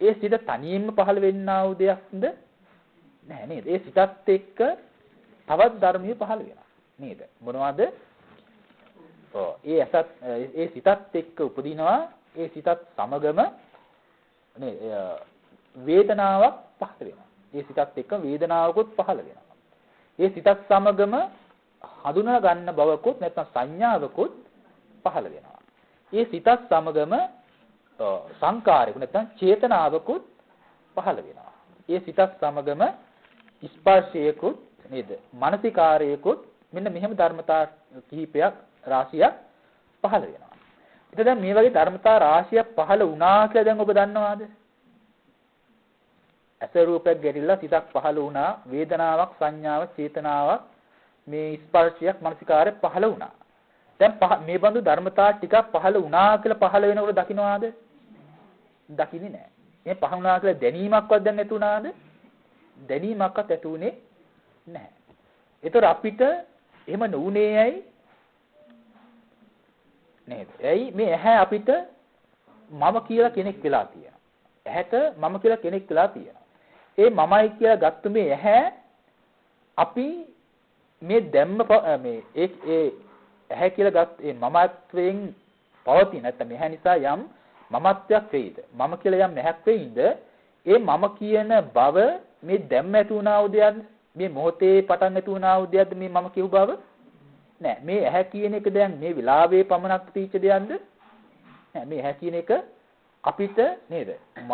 ඒ සිත තනියෙන්ම පහළ වෙන්නා වූ දෙයක්ද නැහැ නේද? ඒ සිතත් එක්ක තවත් ධර්මයේ පහළ වෙනවා නේද? මොනවද? ඒ සිතත් එක්ක උපදිනවා. ඒ සිතත් සමගම වේදනාවක් පහළ වෙනවා. ඒ සිතත් එක්ක වේදනාවකුත් පහළ වෙනවා. ඒ සිතත් සමගම හඳුනා ගන්න බවකුත් නැත්නම් සංඥාවකුත් පහළ වෙනවා. ඒ සිතත් සමගම සංකාරයකුත් නැත්නම් චේතනාවකුත් පහළ වෙනවා. ඒ සිතත් සමගම ස්පර්ශයකුත් නේද? මානසිකාරයකුත් මෙන්න මෙහෙම ධර්මතා කිහිපයක් රාශියක් පහළ වෙනවා. ඉතින් දැන් මේ වගේ ධර්මතා රාශියක් පහළ වුණා කියලා දැන් ඔබ දන්නවාද? ඇස රූපයක් ගැටිලා සිතක් පහළ වුණා, වේදනාවක්, සංඥාවක්, චේතනාවක්, මේ ස්පර්ශයක්, මානසිකාරයක් පහළ වුණා. දැන් මේ බඳු ධර්මතා ටිකක් පහළ වුණා කියලා පහළ වෙනකොට දකින්නවාද? දකින්නේ නැහැ. මේ පහළ වුණා කියලා දැනීමක්වත් දැන් ඇති වුණාද? දැනීමක්වත් ඇති වුණේ නැහැ. ඒතර අපිට එහෙම නුනේ ඇයි? නේද? ඇයි මේ ඇහැ අපිට මම කියලා කෙනෙක් වෙලා තියෙනවා. ඇහැට මම කියලා කෙනෙක් වෙලා තියෙනවා. ඒ මමයි කියලා ගත්ත මේ ඇහැ අපි මේ දැම්ම මේ ඒ ඇහැ කියලා ගත් ඒ මමත්වයෙන් පවතින නැත්නම් ඇහැ නිසා යම් මමත්වයක් වෙයිද? මම කියලා යම් ඇහැක් වෙයිද? ඒ මම කියන බව මේ දැම්ම ඇති වුණා වූ දෙයක්ද? මේ මොහොතේ පටන් ඇති වුණා වූ දෙයක්ද මේ මම කියු බව? නෑ. මේ ඇහැ කියන එක දැන් මේ විලාවේ පමණක් තීච්ච දෙයක්ද? නෑ. මේ ඇහැ කියන එක අපිට නේද? මව්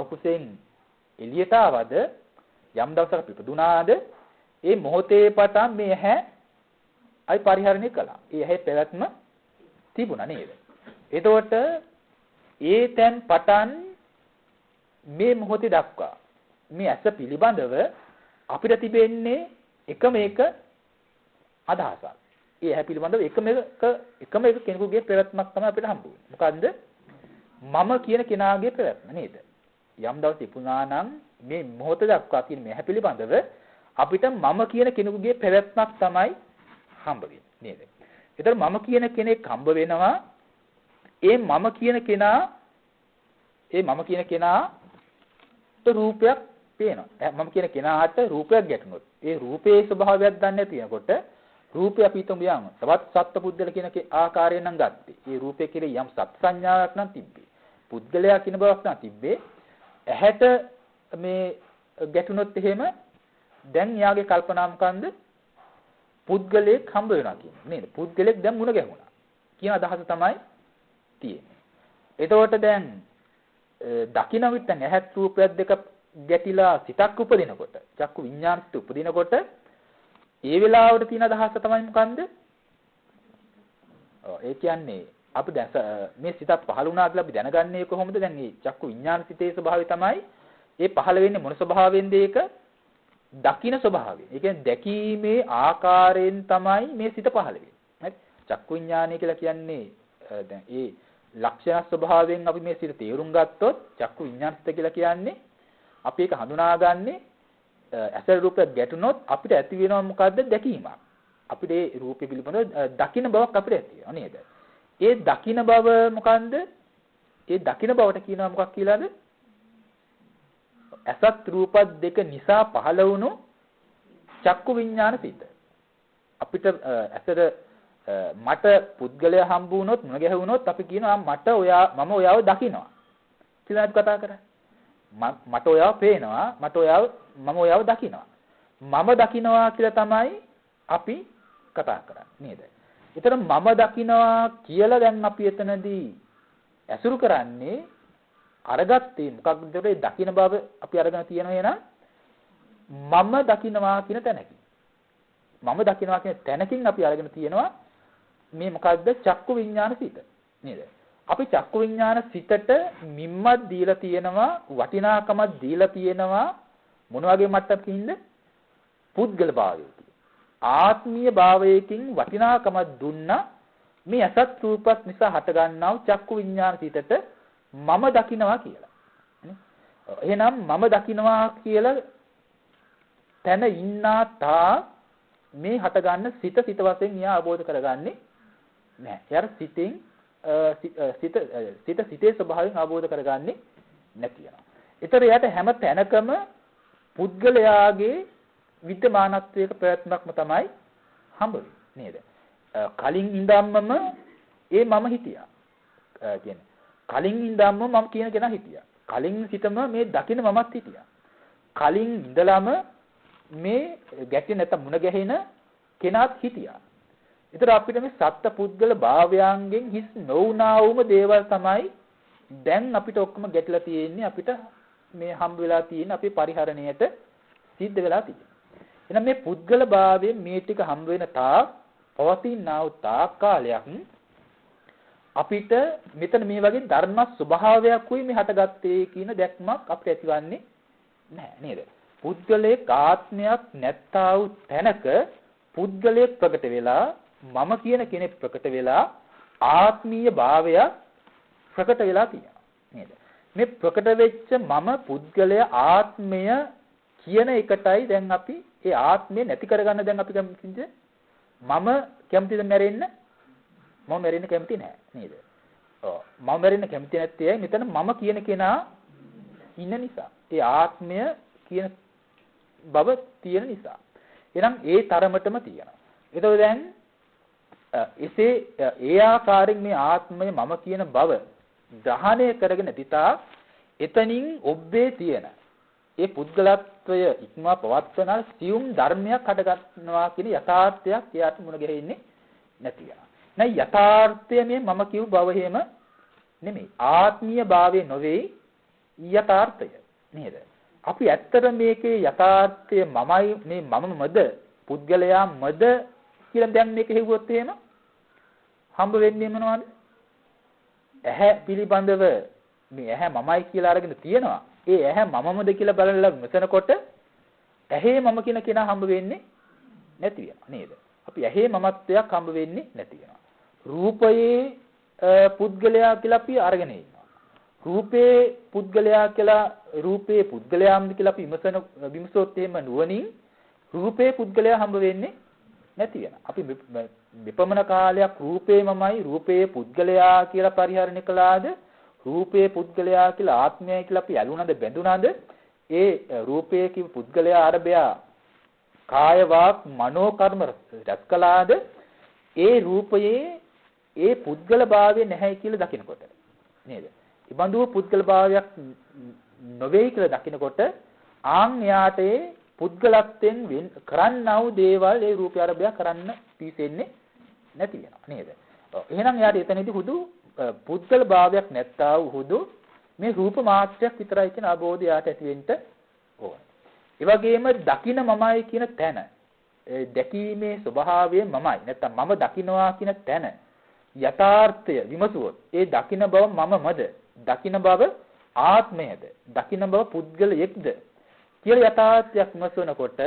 කුසෙන් එළියට ආවද යම් දවසක අපි ඉපදුනාද ඒ මොහොතේ පටන් මේ ඇහැ අයි පරිහරණය කළා. ඒ ඇහි පැවැත්ම තිබුණා නේද? එතකොට ඒ තැන් පටන් මේ මොහොතේ දක්වා මේ ඇස පිළිබඳව අපිට තිබෙන්නේ එකම එක අදහසක්. ඒ ඇහැ පිළිබඳව එකම එක කෙනෙකුගේ පැවැත්මක් තමයි අපිට හම්බුනේ. මොකද්ද? මම කියන කෙනාගේ පැවැත්ම නේද? යම් දවසක ඉපුණා නම් මේ මොහොත දක්වා තියෙන මේ ඇහැ පිළිබඳව අපිට මම කියන කෙනෙකුගේ පැවැත්මක් තමයි හම්බ වෙන්නේ නේද? ඒතර මම කියන කෙනෙක් හම්බ වෙනවා. ඒ මම කියන කෙනාට රූපයක් පේනවා. මම කියන කෙනාට රූපයක් ගැටුනොත් ඒ රූපයේ ස්වභාවයක් දන්නේ නැති වෙනකොට රූපය අපි හිතමු යම් තවත් සත්පුද්ගල කියන ආකාරයෙන් නම් ගත්තේ. ඒ රූපේ කෙරේ යම් සත් සංඥාවක් නම් තිබ්බේ. පුද්ගලයා කියන බවක් නම් තිබ්බේ. ඇහැට මේ ගැටුනොත් එහෙම දැන් යාගේ කල්පනා මොකන්ද? පුද්ගලයෙක් හම්බ වෙනවා කියන්නේ නේද? පුද්ගලයෙක් දැන් මුණ ගැහුණා කියන අදහස තමයි තියෙන්නේ. එතකොට දැන් දකින්න විට ඇහත් රූපයක් දෙක ගැටිලා සිතක් උපදිනකොට, චක්කු විඤ්ඤාණිත උපදිනකොට ඒ වෙලාවට තියෙන අදහස තමයි මොකන්ද? ඒ කියන්නේ අපි දැන් මේ සිතක් පහළ වුණා කියලා අපි දැනගන්නේ කොහොමද? දැන් මේ චක්කු විඤ්ඤාණ සිතේ ස්වභාවය තමයි ඒ පහළ වෙන්නේ මොන ස්වභාවයෙන්ද ඒක? දකින්න ස්වභාවයෙන්. ඒ කියන්නේ දැකීමේ ආකාරයෙන් තමයි මේ සිත පහළ වෙන්නේ. හරි? චක්කු විඤ්ඤාණය කියලා කියන්නේ දැන් ඒ ලක්ෂණ ස්වභාවයෙන් අපි මේ සිත තේරුම් ගත්තොත් චක්කු විඤ්ඤාණිත කියලා කියන්නේ අපි ඒක හඳුනාගන්නේ ඇසල රූපයක් ගැටුනොත් අපිට ඇති වෙනවා මොකද්ද? දැකීමක්. අපිට ඒ රූපය පිළිබඳව දකින්න බවක් අපිට ඇති වෙනවා නේද? ඒ දකින්න බව මොකන්ද? ඒ දකින්න බවට කියනවා මොකක් කියලාද? අසත් රූපත් දෙක නිසා පහළ වුණු චක්කු විඤ්ඤාණ සිත. අපිට ඇසට මට පුද්ගලයා හම්බ වුණොත් මුණ ගැහුණොත් අපි කියනවා මම ඔයාව දකිනවා කියලා අපි කතා කරන්නේ. මට ඔයාව පේනවා මම ඔයාව දකිනවා. මම දකිනවා කියලා තමයි අපි කතා කරන්නේ නේද? ඒතර මම දකිනවා කියලා දැන් අපි එතනදී ඇසුරු කරන්නේ අරගත්තේ මොකක්ද? ඒ දකින බව අපි අරගෙන තියෙනවා එහෙනම් මම දකිනවා කියන තැනකින්. මම දකිනවා කියන තැනකින් අපි අරගෙන තියෙනවා මේ මොකද්ද? චක්කු විඤ්ඤාණ සිත නේද? අපි චක්කු විඤ්ඤාණ සිතට මිම්මක් දීලා තියෙනවා, වටිනාකමක් දීලා තියෙනවා. මොන වගේ මට්ටමකින්ද? පුද්ගල භාවයකින්. ආත්මීය භාවයකින් වටිනාකමක් දුන්නා මේ අසත් රූපත් නිසා හටගන්නා වූ චක්කු විඤ්ඤාණ සිතට මම දකිනවා කියලා. එහෙනම් මම දකිනවා කියලා තැන ඉන්නා තා මේ හටගන්න සිත වශයෙන් යා අවබෝධ කරගන්නේ නැහැ. යාර සිතේ ස්වභාවයෙන් අවබෝධ කරගන්නේ නැති වෙනවා. ඒතර යාට හැම තැනකම පුද්ගලයාගේ විද්‍යමානත්වයක ප්‍රයත්නක්ම තමයි හම්බ වෙන්නේ නේද? කලින් ඉඳන්මම ඒ මම හිටියා. කියන්නේ කලින් ඉඳන්ම මම කියන කෙනා හිටියා. කලින් සිටම මේ දකින මමත් හිටියා. කලින් ඉඳලම මේ ගැටේ නැත්නම් මුණ ගැහෙන කෙනාත් හිටියා. ඒතර අපිට මේ සත්ත්ව පුද්ගල භාවයන්ගෙන් හිස් නොවුනා වූම දේවල් තමයි දැන් අපිට ඔක්කොම ගැටලා තියෙන්නේ. අපිට මේ හම්බ වෙලා තියෙන අපේ පරිහරණයට සිද්ධ වෙලා තියෙන්නේ. එහෙනම් මේ පුද්ගල භාවයෙන් මේ ටික හම්බ වෙන තාක් පවතිනා වූ තාක් කාලයක් අපිට මෙතන මේ වගේ ධර්ම ස්වභාවයක් උයි මේ හටගත්තේ කියන දැක්මක් අපිට ඇතිවන්නේ නැහැ නේද? පුද්ගලයේ ආත්මයක් නැත්තා වූ තැනක පුද්ගලයේ ප්‍රකට වෙලා මම කියන කෙනෙක් ප්‍රකට වෙලා ආත්මීය භාවය ප්‍රකට වෙලා තියෙනවා නේද? මේ ප්‍රකට වෙච්ච මම පුද්ගලය ආත්මය කියන එකටයි දැන් අපි ඒ ආත්මය නැති කරගන්න දැන් අපි කැමතිද? මම කැමතිද මැරෙන්න? මම මැරෙන්න කැමති නැහැ නේද? ඔව් මම මැරෙන්න කැමති නැත්තේ මෙතන මම කියන කෙනා ඉන්න නිසා. ඒ ආත්මය කියන බව තියෙන නිසා. එහෙනම් ඒ තරමටම තියෙනවා. ඒතකොට දැන් ඒ ආකාරයෙන් මේ ආත්මය මම කියන බව ග්‍රහණය කරගෙන තිතා එතනින් ඔබ්බේ තියෙන ඒ පුද්ගලත්වය ඉක්මවා පවත්වන සියුම් ධර්මයක් හටගන්නවා කියන යථාර්ථයක් එයාට මුණ ගැහෙන්නේ නැති වෙනවා. නැයි යථාර්ථය මේ මම කියු බව හේම නෙමෙයි. ආත්මීය භාවයේ නොවේ යථාර්ථය නේද? අපි ඇත්තට මේකේ යථාර්ථය මමයි මේ මමමද පුද්ගලයා මද කියලා දැන් මේක හෙව්වොත් එහෙම හම්බ වෙන්නේ මොනවද? ඇහැ පිළිබඳව මේ ඇහැ මමයි කියලා අරගෙන තියෙනවා. ඒ ඇහැ මමමද කියලා බලලා මෙතනකොට ඇහි මම කියන කෙනා හම්බ වෙන්නේ නැති වෙනවා නේද? අපි ඇහි මමත්වයක් හම්බ වෙන්නේ නැති වෙනවා. රූපයේ පුද්ගලයා කියලා අපි අරගෙන ඉන්නවා. රූපේ පුද්ගලයා කියලා රූපේ පුද්ගලයාම්ද කියලා අපි විමසොත් එහෙම නුවණින් රූපේ පුද්ගලයා හම්බ වෙන්නේ නැති වෙනවා. අපි විපමණ කාලයක් රූපේ මමයි රූපයේ පුද්ගලයා කියලා පරිහරණය කළාද රූපයේ පුද්ගලයා කියලා ආත්මයයි කියලා අපි ඇලුනද බැඳුනද ඒ රූපයේ කිව් පුද්ගලයා අරබයා කාය වාක් මනෝ කර්ම රැස් කළාද ඒ රූපයේ ඒ පුද්ගල භාවය නැහැ කියලා දකිනකොට නේද? ඉබඳු පුද්ගල භාවයක් නොවේ කියලා දකිනකොට ආන් යාට ඒ පුද්ගලත්වයෙන් කරන්නා වූ දේවල් ඒ රූපය අරබයා කරන්න පිසෙන්නේ නැති වෙනවා නේද? එහෙනම් යාට එතනදී හුදු පුද්ගල භාවයක් නැත්තා වූ හුදු මේ රූප මාත්‍රයක් විතරයි කියන අවබෝධය යාට ඇති වෙන්න ඕන. ඒ වගේම දකින මමයි කියන තැන දැකීමේ ස්වභාවය මමයි නැත්නම් මම දකින්නවා කියන තැන යථාර්ථය විමසුවොත් ඒ දකින බව මමමද දකින බව ආත්මයද දකින බව පුද්ගලයෙක්ද කියලා යථාර්ථයක් විමසනකොට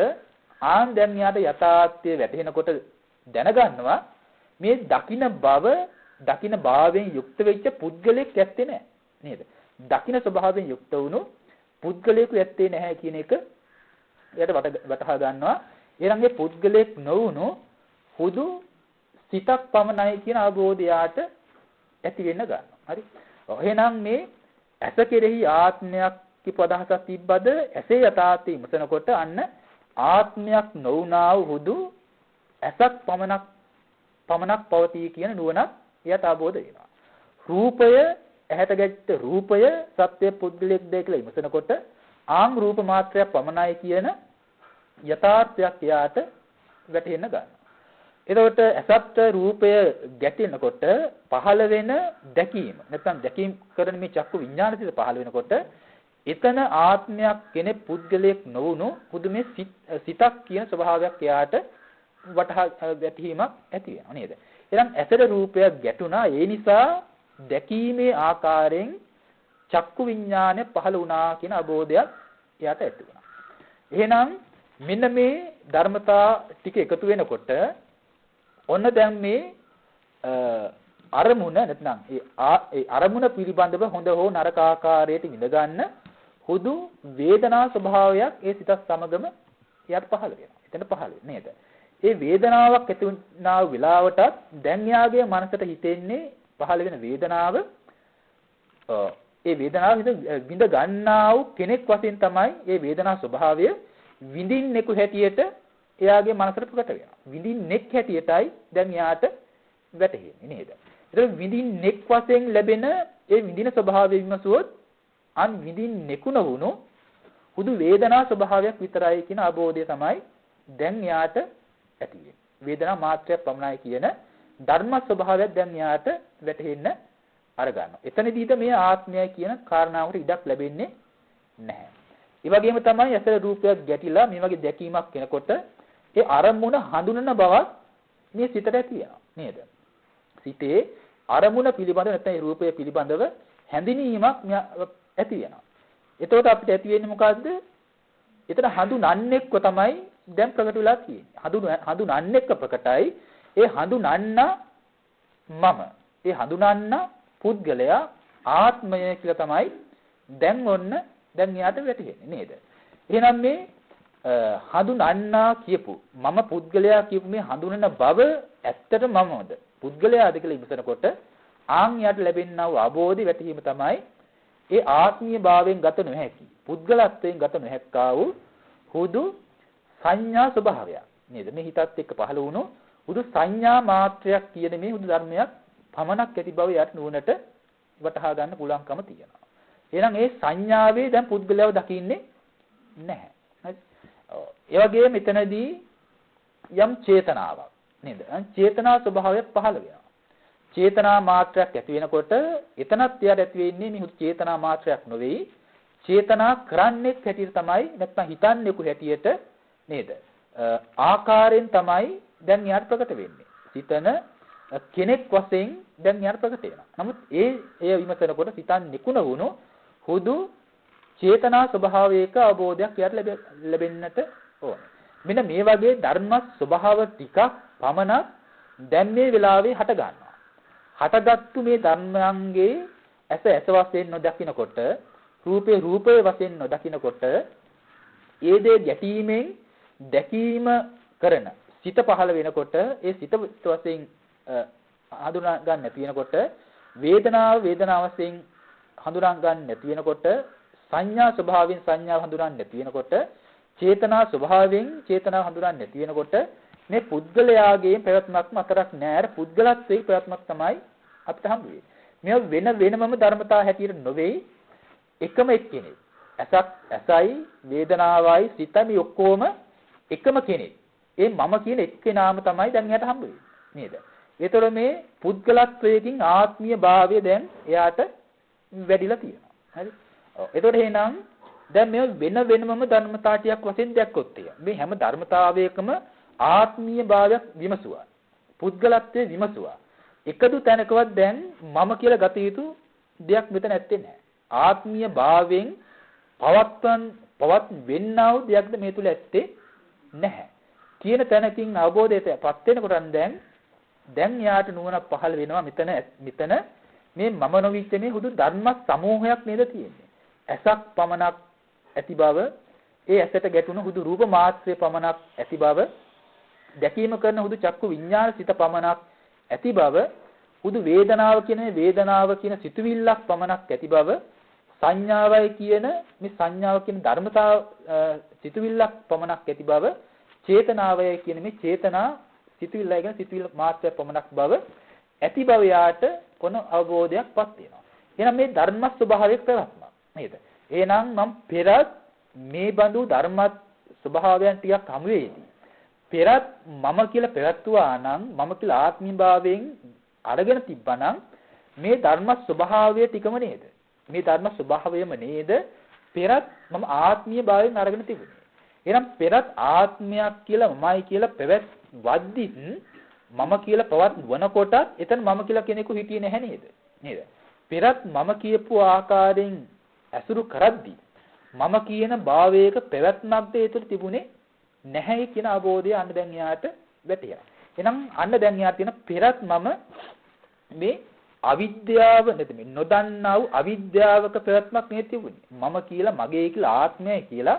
ආන් දැන් යාට යථාර්ථය වැටහෙනකොට දැනගන්නවා මේ දකින බව දකින භාවයෙන් යුක්ත වෙච්ච පුද්ගලෙක් ඇත්තේ නැහැ නේද? දකින ස්වභාවයෙන් යුක්ත වුණු පුද්ගලයෙකු ඇත්තේ නැහැ කියන එක එයාට වටහා ගන්නවා. ඊළඟ ඒ පුද්ගලයෙක් නොවුණු හුදු සිතක් පමණයි කියන අවබෝධයට ඇති වෙන්න ගන්නවා. හරි. එහෙනම් මේ ඇස කෙරෙහි ආත්මයක් කිප අදහසක් තිබ්බද ඇසේ යථාර්ථය ඉමසනකොට අන්න ආත්මයක් නොවුනා වූ හුදු ඇසක් පමණක් පවතී කියන නුවණක් එයාට අවබෝධ වෙනවා. රූපය ඇහැට ගැච්ච රූපය සත්‍ය පුද්ගලයෙක් දෙය කියලා ඉමසනකොට ආම් රූප මාත්‍රයක් පමණයි කියන යථාර්ථයක් එයාට වැටහෙන්න ගන්නවා. එතකොට ඇසත් රූපය ගැටෙනකොට පහළ වෙන දැකීම නැත්නම් දැකීම් කරන මේ චක්කු විඥානසිත පහළ වෙනකොට එතන ආත්මයක් කෙනෙක් පුද්ගලයෙක් නොවුණු පුදුමේ සිතක් කියන ස්වභාවයක් එයාට වටහා ගැටීමක් ඇති වෙනවා නේද? එහෙනම් ඇසට රූපයක් ගැටුණා ඒ නිසා දැකීමේ ආකාරයෙන් චක්කු විඥානය පහළ වුණා කියන අවබෝධයක් එයාට ඇති වුණා. එහෙනම් මෙන්න මේ ධර්මතා ටික එකතු වෙනකොට ඔන්න දැන් මේ අරමුණ නැත්නම් ඒ අරමුණ පිළිබඳව හොඳ හෝ නරක ආකාරයට විඳ ගන්න හුදු වේදනා ස්වභාවයක් ඒ සිතත් සමගම එයාට පහළ වෙනවා. එතන පහළ නේද? ඒ වේදනාවක් ඇති වුණා වෙලාවටත් දැන් යාගේ මනසට හිතෙන්නේ පහළ වෙන වේදනාව ඒ වේදනාව විඳ ගන්නා වූ කෙනෙක් වශයෙන් තමයි ඒ වේදනා ස්වභාවය විඳින්නෙකු හැටියට එයාගේ මනසට ප්‍රකට වෙනවා. විඳින්නෙක් හැටියටයි දැන් යාට වැටහෙන්නේ නේද? ඒතර විඳින්නෙක් වශයෙන් ලැබෙන ඒ විඳින ස්වභාවය විමසුවොත් අන් විඳින්නෙකු නොවුණු හුදු වේදනා ස්වභාවයක් විතරයි කියන අවබෝධය තමයි දැන් යාට ඇති වෙන්නේ. වේදනා මාත්‍රයක් පමණයි කියන ධර්ම ස්වභාවයක් දැන් යාට වැටහෙන්න අර ගන්නවා. එතනදීද මේ ආත්මය කියන කාරණාවට ඉඩක් ලැබෙන්නේ නැහැ. ඒ වගේම තමයි ඇසල රූපයක් ගැටිලා මේ වගේ දැකීමක් වෙනකොට ඒ අරමුණ හඳුනන බවක් මේ සිතට ඇති වෙනවා නේද? සිතේ අරමුණ පිළිබඳව නැත්නම් රූපය පිළිබඳව හැඳිනීමක් ඇති වෙනවා. එතකොට අපිට ඇති වෙන්නේ මොකද්ද? එතන හඳුනන්නෙක්ව තමයි දැන් ප්‍රකට වෙලා තියෙන්නේ. හඳුනන්නෙක්ව ප්‍රකටයි. ඒ හඳුනන්න මම. ඒ හඳුනන්න පුද්ගලයා ආත්මය කියලා තමයි දැන් දැන් යාට වැටහෙන්නේ නේද? එහෙනම් මේ හඳුනන්නා කියපු මම පුද්ගලයා කියපු මේ හඳුනන බව ඇත්තට මමද පුද්ගලයාද කියලා ඉවසනකොට ආන් යාට ලැබෙනා වූ අවබෝධය වැටහීම තමයි ඒ ආත්මීය භාවයෙන් ගත නොහැකි පුද්ගලත්වයෙන් ගත නොහැක්කා වූ හුදු සංඥා ස්වභාවයක් නේද? මේ හිතත් එක්ක පහළ වුණු හුදු සංඥා මාත්‍රයක් කියන මේ හුදු ධර්මයක් පමණක් ඇති බව යට නුවණට වටහා ගන්න පුළුවන්කම තියෙනවා. එහෙනම් ඒ සංඥාවේ දැන් පුද්ගලයාව දකින්නේ නැහැ. හරි. ඒ වගේම මෙතනදී යම් චේතනාවක් නේද? චේතනා ස්වභාවයක් පහළ වෙනවා. චේතනා මාත්‍රයක් ඇති වෙනකොට එතනත් එයාට ඇති වෙන්නේ මේ චේතනා මාත්‍රයක් නෙවෙයි. චේතනා කරන්නෙක් හැටියට තමයි නැත්නම් හිතන්නෙකු හැටියට නේද? ආකාරයෙන් තමයි දැන් යාට ප්‍රකට වෙන්නේ. සිතන කෙනෙක් වශයෙන් දැන් යාට ප්‍රකට වෙනවා. නමුත් එය විමසනකොට සිතන්නෙකුන වුණු හුදු චේතනා ස්වභාවයක අවබෝධයක් යාට ලැබෙන්නට ඕනේ. මෙන්න මේ වගේ ධර්ම ස්වභාව ටිකක් පමණක් දැන් මේ වෙලාවේ හට ගන්නවා. හටගත්තු මේ ධර්මයන්ගේ ඇස වශයෙන් නොදකිනකොට රූපේ වශයෙන් නොදකිනකොට ඒ දේ ගැටීමෙන් දැකීම කරන සිත පහළ වෙනකොට ඒ සිත වශයෙන් හඳුනා ගන්න නැති වෙනකොට වේදනාව වේදනාව වශයෙන් හඳුනා ගන්න නැති වෙනකොට සංඥා ස්වභාවයෙන් සංඥාව හඳුනා නැති වෙනකොට චේතනා ස්වභාවයෙන් චේතනාව හඳුනා නැති වෙනකොට මේ පුද්ගලයාගේ පැවැත්මක්ම අතරක් නෑ. අර පුද්ගලත්වයේ පැවැත්මක් තමයි අපිට හම්බ වෙන්නේ. මේ වෙන වෙනමම ධර්මතා හැටියට නොවේ එකම එක්කෙනෙක්. ඇසයි වේදනාවයි සිතයි මේ ඔක්කොම එකම කෙනෙක්. ඒ මම කියන එක්කෙනාම තමයි දැන් එයාට හම්බ වෙන්නේ. නේද? ඒතර මේ පුද්ගලත්වයකින් ආත්මීය භාවය දැන් එයාට වැඩිලා තියෙනවා. හරි? ඔව්. ඒතකොට එහෙනම් දැන් මේ වෙන වෙනමම ධර්මතා ටිකක් වශයෙන් දැක්කොත් මේ හැම ධර්මතාවයකම ආත්මීය භාවයක් විමසුවා. පුද්ගලත්වයේ විමසුවා. එකදු තැනකවත් දැන් මම කියලා ගත යුතු දෙයක් මෙතන ඇත්තේ නැහැ. ආත්මීය භාවයෙන් පවත් වෙන්නා වූ දෙයක්ද මේ තුල ඇත්තේ නැහැ. කියන තැනකින් අවබෝධයටපත් වෙනකොට දැන් යාට නුවණ පහළ වෙනවා මෙතන මේ මම නොවිච්ච මේ හුදු ධර්ම සමූහයක් නේද තියෙන්නේ. ඇසක් පමණක් ඇති බව, ඒ ඇසට ගැටුණු හුදු රූප මාත්‍රය පමණක් ඇති බව, දැකීම කරන හුදු චක්කු විඤ්ඤාණ සිත පමණක් ඇති බව, හුදු වේදනාව කියන සිතුවිල්ලක් පමණක් ඇති බව, සංඥාවයි කියන මේ සංඥාව කියන ධර්මතාව සිතුවිල්ලක් පමණක් ඇති බව, චේතනාවයි කියන මේ චේතනා සිතුවිල්ලයි කියන සිතුවිල්ල මාත්‍රය පමණක් බව ඇති බව යාට කොන අවබෝධයක්පත් වෙනවා. එහෙනම් මේ ධර්ම ස්වභාවයක ප්‍රවත්මක් නේද? එහෙනම් මම පෙරත් මේ බඳු ධර්ම ස්වභාවයන් ටිකක් හමු වේදී පෙරත් මම කියලා පැවැත්වුවා නම් මම කියලා ආත්මීභාවයෙන් අරගෙන තිබ්බනම් මේ ධර්ම ස්වභාවය ටිකම නේද? මේ ධර්ම ස්වභාවයම නේද පෙරත් මම ආත්මීය භාවයෙන් අරගෙන තිබුණේ. එහෙනම් පෙරත් ආත්මයක් කියලා මමයි කියලා පැවැත්වද්දි මම කියලා පවත් වනකොටත් එතන මම කියලා කෙනෙකු හිටියේ නැහැ නේද? නේද? පෙරත් මම කියපු ආකාරයෙන් ඇසුරු කරද්දී මම කියන භාවයක පැවැත්මක්ද ඒ තුළ තිබුණේ නැහැ කියන අවබෝධය අන්න දැන් යාට වැටහෙනවා. එහෙනම් අන්න දැන් යාට තියෙන පෙරත් මම මේ අවිද්‍යාව නැත්නම් නොදන්නා වූ අවිද්‍යාවක පැවැත්මක් නේ තිබුණේ. මම කියලා මගේ කියලා ආත්මය කියලා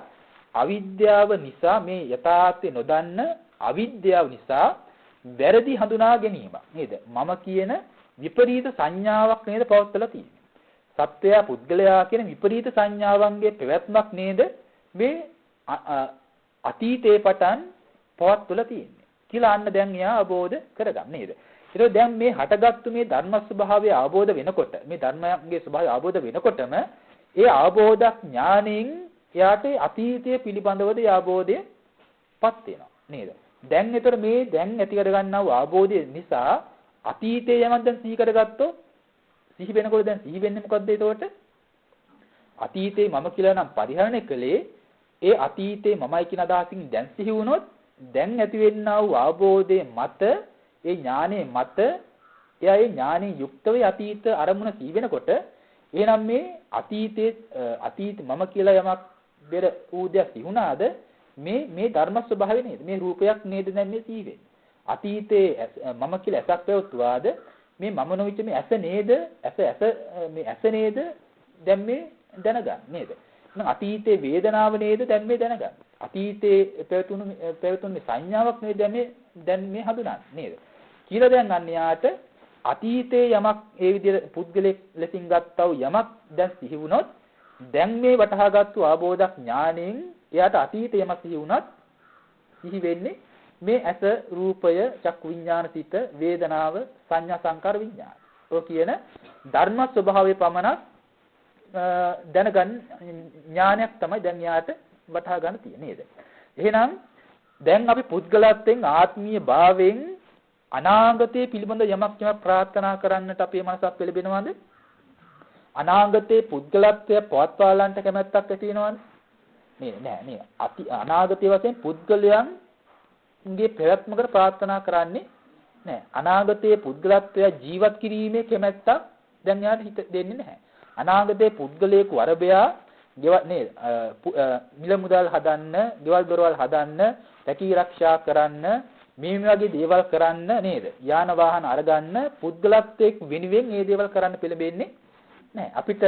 අවිද්‍යාව නිසා මේ යථාර්ථය නොදන්න අවිද්‍යාව නිසා වැරදි හඳුනා ගැනීම නේද? මම කියන විපරීත සංඥාවක් නේද පවත්වලා තියෙන්නේ. සත්වයා පුද්ගලයා කියන විපරීත සංඥාවන්ගේ පැවැත්මක් නේද මේ අතීතේ පටන් පවත්වලා තියෙන්නේ. කියලා අන්න දැන් එයා අවබෝධ කරගන්න නේද? ඒක දැන් මේ හටගත්තු මේ ධර්ම ස්වභාවය අවබෝධ වෙනකොට මේ ධර්මයේ ස්වභාවය අවබෝධ වෙනකොටම ඒ අවබෝධ ඥාණයෙන් එයාට අතීතය පිළිබඳවද අවබෝධයපත් වෙනවා නේද? දැන් ඒතර මේ දැන් ඇති කර ගන්නා වූ අවබෝධය නිසා අතීතයේ යමක් දැන් සිහි කරගත්තොත් සිහි වෙනකොට දැන් සිහි වෙන්නේ මොකද්ද එතකොට? අතීතේ මම කියලා නම් පරිහරණය කළේ ඒ අතීතේ මමයි කියන අදහසින් දැන් සිහි වුණොත් දැන් ඇති වෙන්නා වූ අවබෝධයේ මත ඒ ඥානයේ මත එයා ඒ ඥානෙ යුක්තව අතීත අරමුණ සිහි වෙනකොට එහෙනම් මේ අතීත මම කියලා යමක් බෙර ඌදයක් සිහි වුණාද මේ ධර්ම ස්වභාවය නේද? මේ රූපයක් නේද දැන් මේ සිහි වෙන්නේ. අතීතේ මම කියලා ඇසක් පැවතුවාද මේ මම නොවිච්ච මේ ඇස නේද? මේ ඇස නේද දැන් මේ දැනගන්න නේද? එහෙනම් අතීතේ වේදනාව නේද දැන් මේ දැනගන්න. අතීතේ පැවතුණු මේ සංඥාවක් නේද දැන් මේ හඳුනන්නේ නේද? කියලා දැන් අන්න යාට අතීතේ යමක් ඒ විදිහට පුද්ගලෙක් ලෙසින් ගත්තා වූ යමක් දැන් සිහි වුණොත් දැන් මේ වටහාගත්තු ආબોධ ඥාණයෙන් එයාට අතීතේ යමක් සිහි වුණත් සිහි වෙන්නේ මේ ඇස රූපය චක්කු විඥාන සිත වේදනාව සංඥා සංකාර විඥාන. ඔය කියන ධර්ම ස්වභාවය පමණක් දැනගන්න ඥානයක් තමයි දැන් යාට වටහා ගන්න තියෙන්නේ නේද? එහෙනම් දැන් අපි පුද්ගලත්වයෙන් ආත්මීය භාවයෙන් අනාගතයේ පිළිබඳ යමක් ප්‍රාර්ථනා කරන්නට අපේ මනසක් පෙළඹෙනවද? අනාගතයේ පුද්ගලත්වය පවත්වාලන්ට කැමැත්තක් ඇති වෙනවද? නෑ. අනාගතයේ වශයෙන් පුද්ගලයන්ගේ පැවැත්මකට ප්‍රාර්ථනා කරන්නේ නෑ. අනාගතයේ පුද්ගලත්වය ජීවත් කිරීමේ කැමැත්තක් දැන් යාට හිත දෙන්නේ නැහැ. අනාගතයේ පුද්ගලයෙකු වරබයා මිල මුදල් හදන්න, ගෙවල් දොරවල් හදන්න, රැකී ආරක්ෂා කරන්න, මේ වගේ දේවල් කරන්න නේද? යාන වාහන අරගන්න පුද්ගලත්වයක් වෙනුවෙන් මේ දේවල් කරන්න පෙළඹෙන්නේ නැහැ. අපිට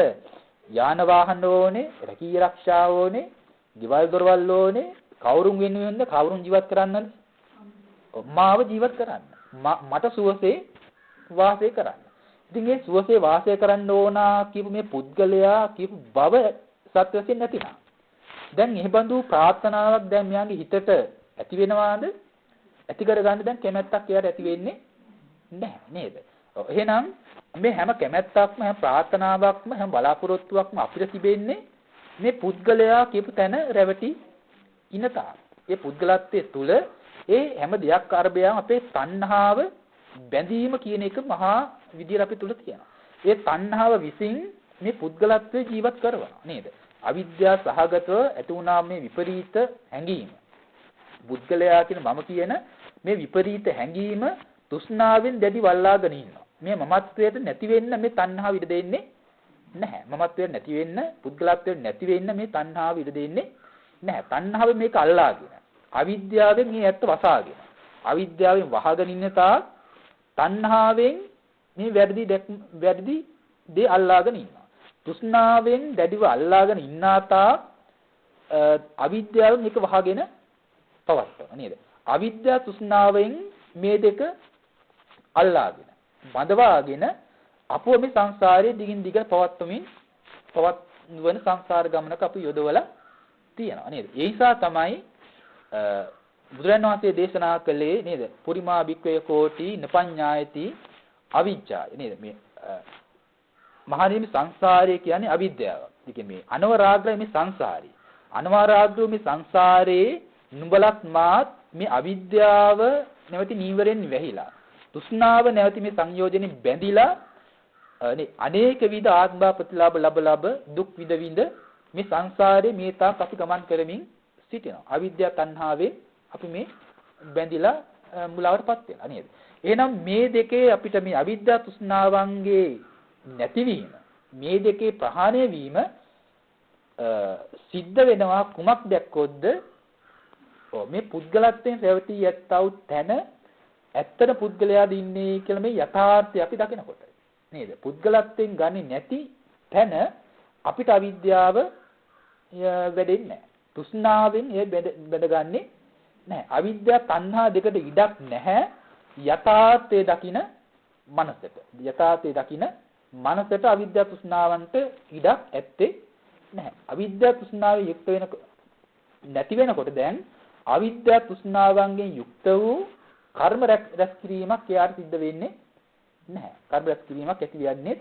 යාන වාහන ඕනේ, රැකී ආරක්ෂා ඕනේ, ගෙවල් දොරවල් ඕනේ. කවුරුන් වෙනුවෙන්ද? කවුරුන් ජීවත් කරන්නද? මාව ජීවත් කරන්න. මට සුවසේ වාසය කරන්න. ඉතින් මේ සුවසේ වාසය කරන්න ඕන කියපු මේ පුද්ගලයා කියපු බව සත්‍ය වශයෙන් නැතිනම් දැන් එහෙබඳු ප්‍රාර්ථනාවක් දැන් මෙයාගේ හිතට ඇති වෙනවාද? ඇති කරගන්න දැන් කැමැත්තක් එයාට ඇති වෙන්නේ නැහැ නේද? එහෙනම් මේ හැම කැමැත්තක්ම හැම ප්‍රාර්ථනාවක්ම හැම බලාපොරොත්තුවක්ම අපිට තිබෙන්නේ මේ පුද්ගලයා කියපු තැන රැවටි ඉන තාක්. ඒ පුද්ගලත්වයේ තුල ඒ හැම දෙයක් අරබයම අපේ තණ්හාව බැඳීම කියන එක මහා විදියට අපි තුල තියෙනවා. ඒ තණ්හාව විසින් මේ පුද්ගලත්වයේ ජීවත් කරනවා නේද? අවිද්‍යාව සහගතව ඇති වුණා මේ විපරීත හැඟීම. පුද්ගලයා කියන මම කියන මේ විපරීත හැඟීම තෘෂ්ණාවෙන් දැඩි වල්ලාගෙන ඉන්නවා. මේ මමත්වයට නැති වෙන්න මේ තණ්හාව ඉඩ දෙන්නේ නැහැ. මමත්වයට නැති වෙන්න, පුද්ගලත්වයට නැති වෙන්න මේ තණ්හාව ඉඩ දෙන්නේ නැහැ. තණ්හාව මේක අල්ලාගෙන. අවිද්‍යාවෙන් මේ ඇත්ත වසාගෙන. අවිද්‍යාවෙන් වහගෙන ඉන්න තාක් තණ්හාවෙන් මේ වැරදි දේ අල්ලාගෙන ඉන්නවා. තෘෂ්ණාවෙන් දැඩිව අල්ලාගෙන ඉන්නා තාක් අවිද්‍යාවෙන් මේක වහගෙන පවත්වනවා නේද? අවිද්‍යාව තෘෂ්ණාවෙන් මේ දෙක අල්ලාගෙන බඳවාගෙන අපෝ මේ සංසාරයේ දිගින් දිගට පවත්වන සංසාර ගමනක අපි යොදවලා තියෙනවා නේද? ඒ නිසා තමයි බුදුරජාණන් වහන්සේ දේශනා කළේ නේද? පුරිමා භික්ඛවේ කෝටි නපඤ්ඤායති අවිජ්ජාය නේද? මේ මහණෙනි සංසාරය කියන්නේ අවිද්‍යාව. ඒ කියන්නේ මේ අනවරාග්‍රය මේ සංසාරي. අනවරාග්‍රය මේ සංසාරේ නුඹලත් මාත් මේ අවිද්‍යාව නැවති නීවරෙන් වැහිලා. තෘෂ්ණාව නැවති මේ සංයෝජනෙන් බැඳිලා අනේක විද ආත්ම ප්‍රතිලාභ ලැබ දුක් විඳ මේ සංසාරේ මේ තාක් අපි ගමන් කරමින් සිටිනවා. අවිද්‍යාව තණ්හාවෙන් අපි මේ බැඳිලා මුලාවටපත් වෙනවා නේද? එහෙනම් මේ දෙකේ අපිට මේ අවිද්‍යාව තෘෂ්ණාවන්ගේ නැතිවීම මේ දෙකේ ප්‍රහාණය වීම සිද්ධ වෙනවා කුමක් දැක්කොත්ද? මේ පුද්ගලත්වයෙන් රැවටි යැත්තව තැන ඇත්තට පුද්ගලයාද ඉන්නේ කියලා මේ යථාර්ථය අපි දකිනකොට නේද? පුද්ගලත්වයෙන් ගන්නේ නැති තැන අපිට අවිද්‍යාව වැඩෙන්නේ නැහැ. තෘෂ්ණාවෙන් ඒ බැඳගන්නේ නැහැ. අවිද්‍යාව තණ්හා දෙකට ඉඩක් නැහැ. යථාර්ථයේ දකින මනසට. යථාර්ථයේ දකින මනසට අවිද්‍යාව තෘෂ්ණාවන්ට ඉඩක් ඇත්තේ නැහැ. අවිද්‍යාව තෘෂ්ණාවෙන් යුක්ත වෙන නැති වෙනකොට දැන් අවිද්‍යාව තෘෂ්ණාවන්ගෙන් යුක්ත වූ කර්ම රැස් කිරීමක් එයාට සිද්ධ වෙන්නේ නැහැ. කර්ම රැස් කිරීමක් ඇති වෙන්නේ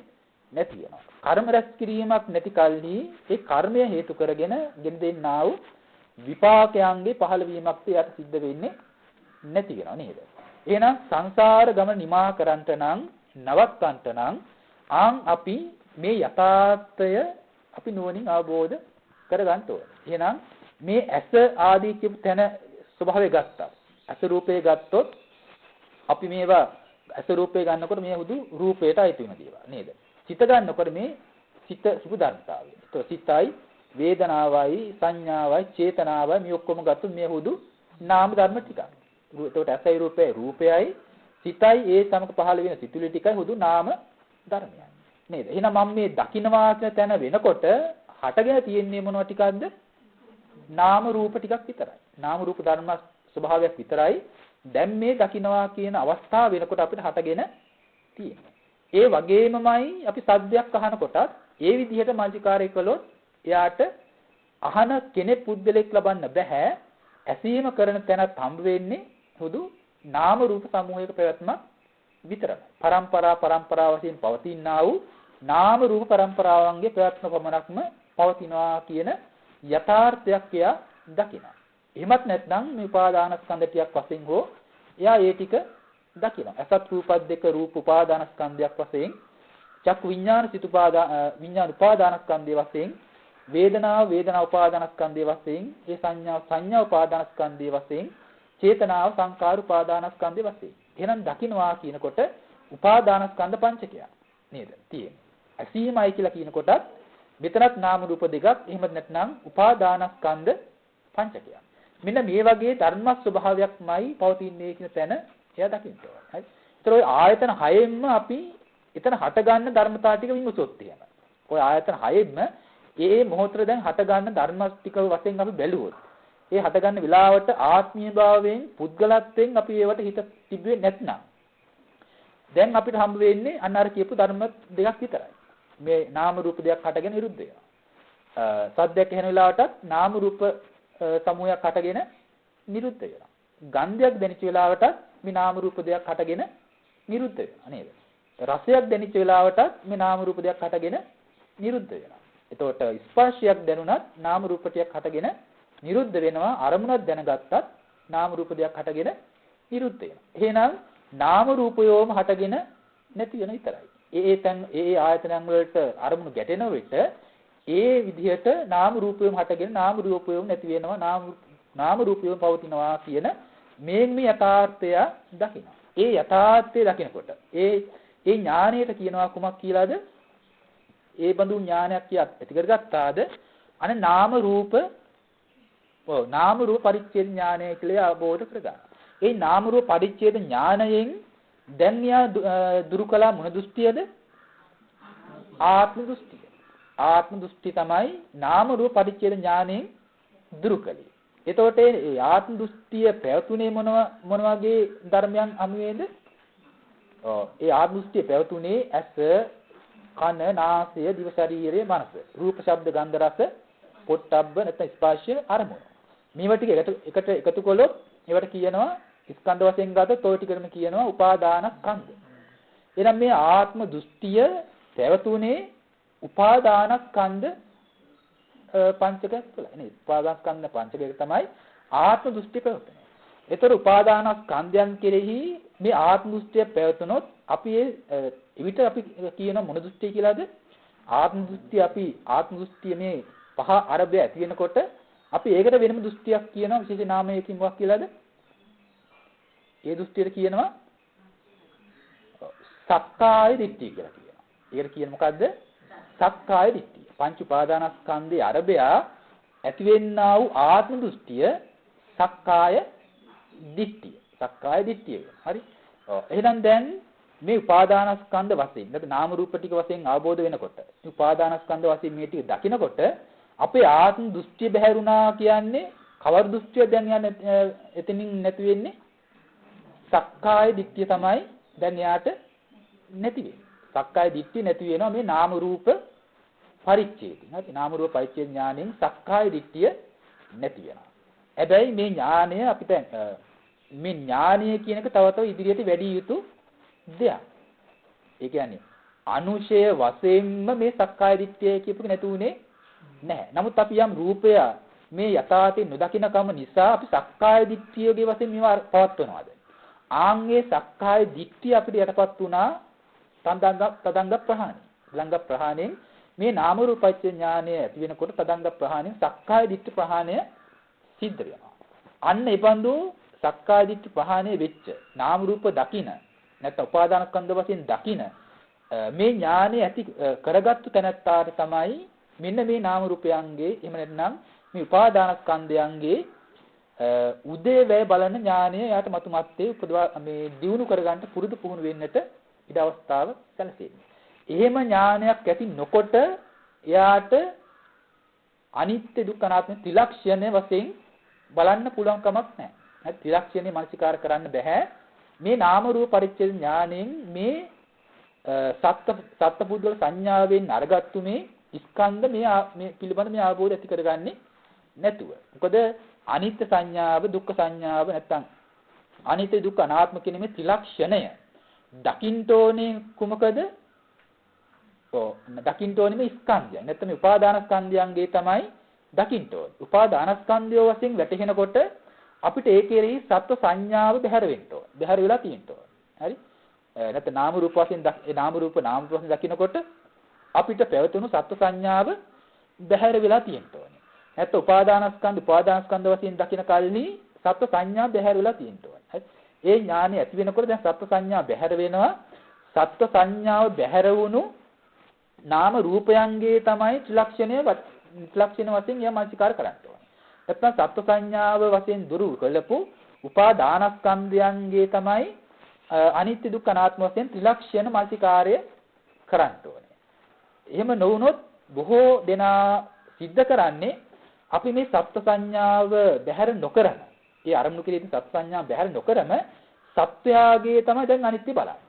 නැති වෙනවා. කර්ම රැස් කිරීමක් නැති කල්හි ඒ කර්මය හේතු කරගෙන ගෙන දෙන්නා වූ විපාකයන්ගේ පහළ වීමක් එයාට සිද්ධ වෙන්නේ නැති වෙනවා නේද? එහෙනම් සංසාර ගමන නිමා කරන්ට නම් නවත්තන්ට නම් අපි මේ යථාර්ථය අපි නුවණින් අවබෝධ කරගන්න ඕනේ. එහෙනම් මේ ඇස ආදී කියපු තැන ස්වභාවය ගත්තා. ඇස රූපේ ගත්තොත් අපි මේවා ඇස රූපේ ගන්නකොට මේ හුදු රූපයට අයිති වෙන දේවල් නේද? සිත ගන්නකොට මේ සිත සුභ ධර්මතාවය. ඒතකොට සිතයි වේදනාවයි සංඥාවයි චේතනාවයි මේ ඔක්කොම ගත්තොත් මේ හුදු නාම ධර්ම ටිකක්. ඒතකොට ඇසයි රූපයයි සිතයි ඒ සමග පහළ වෙන සිතුවිලි ටිකයි හුදු නාම ධර්මයන්. නේද? එහෙනම් මම මේ දකින්නවා කියන තැන වෙනකොට හටගෙන තියෙන්නේ මොනවා ටිකක්ද? නාම රූප ටිකක් විතරයි. නාම රූප ධර්ම ස්වභාවයක් විතරයි. දැන් මේ දකින්නවා කියන අවස්ථාව වෙනකොට අපිට හටගෙන තියෙන්නේ. ඒ වගේමමයි අපි සද්දයක් අහනකොටත් ඒ විදිහට මානසිකාරය කළොත් එයාට අහන කෙනෙක් පුද්ගලෙක් ලබන්න බෑ. ඇසීම කරන තැනත් හම්බ වෙන්නේ හුදු නාම රූප සමූහයක පැවැත්මක් විතරයි. පරම්පරා වශයෙන් පවතිනා වූ නාම රූප පරම්පරාවන්ගේ පැවැත්ම පමණක්ම පවතිනවා කියන යථාර්ථයක් එයා දකිනවා. එහෙමත් නැත්නම් මේ උපාදානස්කන්ධ ටිකක් වශයෙන් හෝ එයා ඒ ටික දකිනවා. අසත් රූපත් දෙක රූප උපාදානස්කන්ධයක් වශයෙන් චක්කු විඥාන සිත විඥාන උපාදානස්කන්ධය වශයෙන් වේදනාව උපාදානස්කන්ධය වශයෙන් ඒ සංඥා උපාදානස්කන්ධය වශයෙන් චේතනාව සංකාර උපාදානස්කන්ධය වශයෙන්. එහෙනම් දකින්නවා කියනකොට උපාදානස්කන්ධ පංචකයක් නේද? තියෙන්නේ. ඇසීමයි කියලා කියනකොටත් මෙතනත් නාම රූප දෙකක් එහෙම නැත්නම් උපාදානස්කන්ධ පංචකයක්. මෙන්න මේ වගේ ධර්ම ස්වභාවයක්මයි පවතින්නේ කියන තැන එයා දකින්න ඕන. හරි. ඒතර ඔය ආයතන 6ෙන්ම අපි එතන හට ගන්න ධර්මතා ටික විමසොත් එහෙම. ඔය ආයතන 6ෙන්ම ඒ මොහොතේ දැන් හට ගන්න ධර්ම ටික වශයෙන් අපි බැලුවොත් ඒ හටගන්න වෙලාවට ආත්මීය භාවයෙන් පුද්ගලත්වයෙන් අපි ඒවට හිත තිබුවේ නැත්නම් දැන් අපිට හම්බ වෙන්නේ අන්න අර කියපු ධර්ම දෙකක් විතරයි. මේ නාම රූප දෙයක් හටගෙන නිරුද්ධ වෙනවා. සද්දයක් ඇහෙන වෙලාවටත් නාම රූප සමූහයක් හටගෙන නිරුද්ධ වෙනවා. ගන්ධයක් දැනෙච්ච වෙලාවටත් මේ නාම රූප දෙයක් හටගෙන නිරුද්ධ වෙනවා නේද? රසයක් දැනෙච්ච වෙලාවටත් මේ නාම රූප දෙයක් හටගෙන නිරුද්ධ වෙනවා. එතකොට ස්පර්ශයක් දැනුණත් නාම රූප ටිකක් හටගෙන නිරුද්ධ වෙනවා. අරමුණක් දැනගත්තත් නාම රූප දෙයක් හටගෙන නිරුද්ධ වෙනවා. එහෙනම් නාම රූපයෝම හටගෙන නැති වෙන විතරයි. ඒ ආයතනයන් වලට අරමුණු ගැටෙන විට ඒ විදිහට නාම රූපයෝම හටගෙන නාම රූපයෝම නැති වෙනවා. නාම රූපයෝම පවතිනවා කියන මේ යථාර්ථය දකිනවා. ඒ යථාර්ථය දකිනකොට ඒ ඥානයට කියනවා කුමක් කියලාද? ඒ බඳු ඥානයක් ඇති කරගත්තාද අනේ නාම රූප පරිච්ඡේද ඥානය කියලා අවබෝධ කරගන්න. ඒ නාම රූප පරිච්ඡේද ඥානයෙන් දැන් යා දුරු කළා මොන දෘෂ්ටියද? ආත්ම දෘෂ්ටිය. ආත්ම දෘෂ්ටි තමයි නාම රූප පරිච්ඡේද ඥානයෙන් දුරු කළේ. එතකොට ඒ ආත්ම දෘෂ්ටිය පැවතුනේ මොන වගේ ධර්මයන් අනුවේද? ඒ ආත්ම දෘෂ්ටිය පැවතුනේ ඇස, කන, නාසය, දිව, ශරීරය, මනස. රූප, ශබ්ද, ගන්ධ, රස, පොට්ටබ්බ නැත්නම් ස්පර්ශය, අරමුණ. මේවා ටික එකට එකතු කළොත් ඒවට කියනවා ස්කන්ධ වශයෙන් ගත්තොත් ඔය ටිකටම කියනවා උපාදානස්කන්ධ. එහෙනම් මේ ආත්ම දෘෂ්ටිය පැවතුනේ උපාදානස්කන්ධ පංචකයක් තුළයි නේද? උපාදානස්කන්ධ පංචකයක තමයි ආත්ම දෘෂ්ටි පැවතුනේ. ඒතර උපාදානස්කන්ධයන් කෙරෙහි මේ ආත්ම දෘෂ්ටිය පැවතුනොත් අපි එවිට අපි කියන මොන දෘෂ්ටිය කියලාද? ආත්ම දෘෂ්ටිය මේ පහ අරබය ඇති වෙනකොට අපි ඒකට වෙනම දෘෂ්ටියක් කියනවා විශේෂ නාමයකින් මොකක් කියලාද? ඒ දෘෂ්ටියට කියනවා සක්කාය දිට්ඨිය කියලා කියනවා. ඒකට කියන්නේ මොකද්ද? සක්කාය දිට්ඨිය. පංච උපාදානස්කන්ධයේ අරබය ඇතිවෙන්නා වූ ආත්ම දෘෂ්ටිය සක්කාය දිට්ඨිය. සක්කාය දිට්ඨිය. හරි. එහෙනම් දැන් මේ උපාදානස්කන්ධ වශයෙන් නැත්නම් නාම රූප ටික වශයෙන් අවබෝධ වෙනකොට මේ උපාදානස්කන්ධ වශයෙන් මේ ටික දකිනකොට අපේ ආත්ම දෘෂ්ටිය බැහැරුණා කියන්නේ කවර දෘෂ්ටිය දැන් යන්නේ එතනින් නැති වෙන්නේ සක්කාය දිට්ඨිය තමයි දැන් යාට නැති වෙන්නේ. සක්කාය දිට්ඨිය නැති වෙනවා මේ නාම රූප පරිච්ඡේදයෙන්. හරි නාම රූප පරිච්ඡේද ඥාණයෙන් සක්කාය දිට්ඨිය නැති වෙනවා. හැබැයි මේ ඥානය අපිට මේ ඥානය කියන එක තව තව ඉදිරියට වැඩි යුතු දෙයක්. ඒ කියන්නේ අනුශය වශයෙන්ම මේ සක්කාය දිට්ඨිය කියපු එක නැතු උනේ නැහැ. නමුත් අපි යම් රූපය මේ යථාර්ථය නොදකින්නකම නිසා අපි සක්කාය දිට්ඨියගේ වශයෙන් මේවා පවත්වනවාද? ආන්ගේ සක්කාය දිට්ඨිය අපිට යටපත් වුණා තදංග ප්‍රහාණය. ළඟ ප්‍රහාණයෙන් මේ නාම රූපච්ඡ ඥානය ඇති වෙනකොට තදංග ප්‍රහාණයෙන් සක්කාය දිට්ඨි ප්‍රහාණය සිද්ධ වෙනවා. අන්න ඒ බඳු සක්කාය දිට්ඨි ප්‍රහාණය වෙච්ච නාම රූප දකින නැත්නම් උපාදානස්කන්ධ වශයෙන් දකින මේ ඥානය ඇති කරගත්තු තැනත්තාට තමයි මෙන්න මේ නාම රූපයන්ගේ එහෙම නැත්නම් මේ උපාදානස්කන්ධයන්ගේ උදේවැය බලන ඥානය යාට මතුමත්තේ උපදවා මේ දියුණු කරගන්න පුරුදු පුහුණු වෙන්නට ඉඩ අවස්ථාව සැලසෙන්නේ. එහෙම ඥානයක් ඇති නොකොට එයාට අනිත්‍ය දුක්ඛ අනාත්ම ත්‍රිලක්ෂණ වශයෙන් බලන්න පුළුවන් කමක් නැහැ. ත්‍රිලක්ෂණේ මානසිකාර කරන්න බෑ. මේ නාම රූප පරිච්ඡේද ඥාණයෙන් මේ සත්පුද්ගල සංඥාවෙන් අරගත්තු මේ ස්කන්ධ මේ පිළිබඳ මේ අවබෝධය ඇති කරගන්නේ නැතුව. මොකද අනිත්‍ය සංඥාව දුක්ඛ සංඥාව නැත්තම් අනිත්‍ය දුක්ඛ අනාත්ම කියන මේ ත්‍රිලක්ෂණය දකින්න ඕනේ කුමකද? දකින්න ඕනේ මේ ස්කන්ධයන්. නැත්නම් මේ උපාදාන ස්කන්ධයන්ගේ තමයි දකින්න ඕනේ. උපාදාන ස්කන්ධය වශයෙන් වැටහෙනකොට අපිට ඒ කෙරෙහි සත්ව සංඥාව බැහැර වෙන්න ඕනේ. බැහැර වෙලා තියෙන්න ඕනේ. හරි? නැත්නම් නාම රූප වශයෙන් නාම රූප වශයෙන් දකිනකොට අපිට පැවතුණු සත්ව සංඥාව බැහැර වෙලා තියෙන්න ඕනේ. නැත්නම් උපාදානස්කන්ධ වශයෙන් දකින කල්හි සත්ව සංඥා බැහැර වෙලා තියෙන්න ඕනේ. හරි? ඒ ඥානෙ ඇති වෙනකොට දැන් සත්ව සංඥා බැහැර වෙනවා. සත්ව සංඥාව බැහැර වුණු නාම රූපයන්ගේ තමයි ත්‍රිලක්ෂණ වශයෙන් යමාචිකාර කරන්න ඕනේ. නැත්නම් සත්ව සංඥාව වශයෙන් දුරු කළපු උපාදානස්කන්ධයන්ගේ තමයි අනිත්‍ය දුක්ඛ අනාත්ම වශයෙන් ත්‍රිලක්ෂණ මානසිකාර්ය කරන්න ඕනේ. එහෙම නොවුනොත් බොහෝ දෙනා සිද්ධ කරන්නේ අපි මේ සත්ත්ව සංඥාව බැහැර නොකරම, ඒ අරමුණු කෙරෙහි සත්ත්ව සංඥාව බැහැර නොකරම සත්වයාගේ තමයි දැන් අනිත්‍ය බලන්නේ.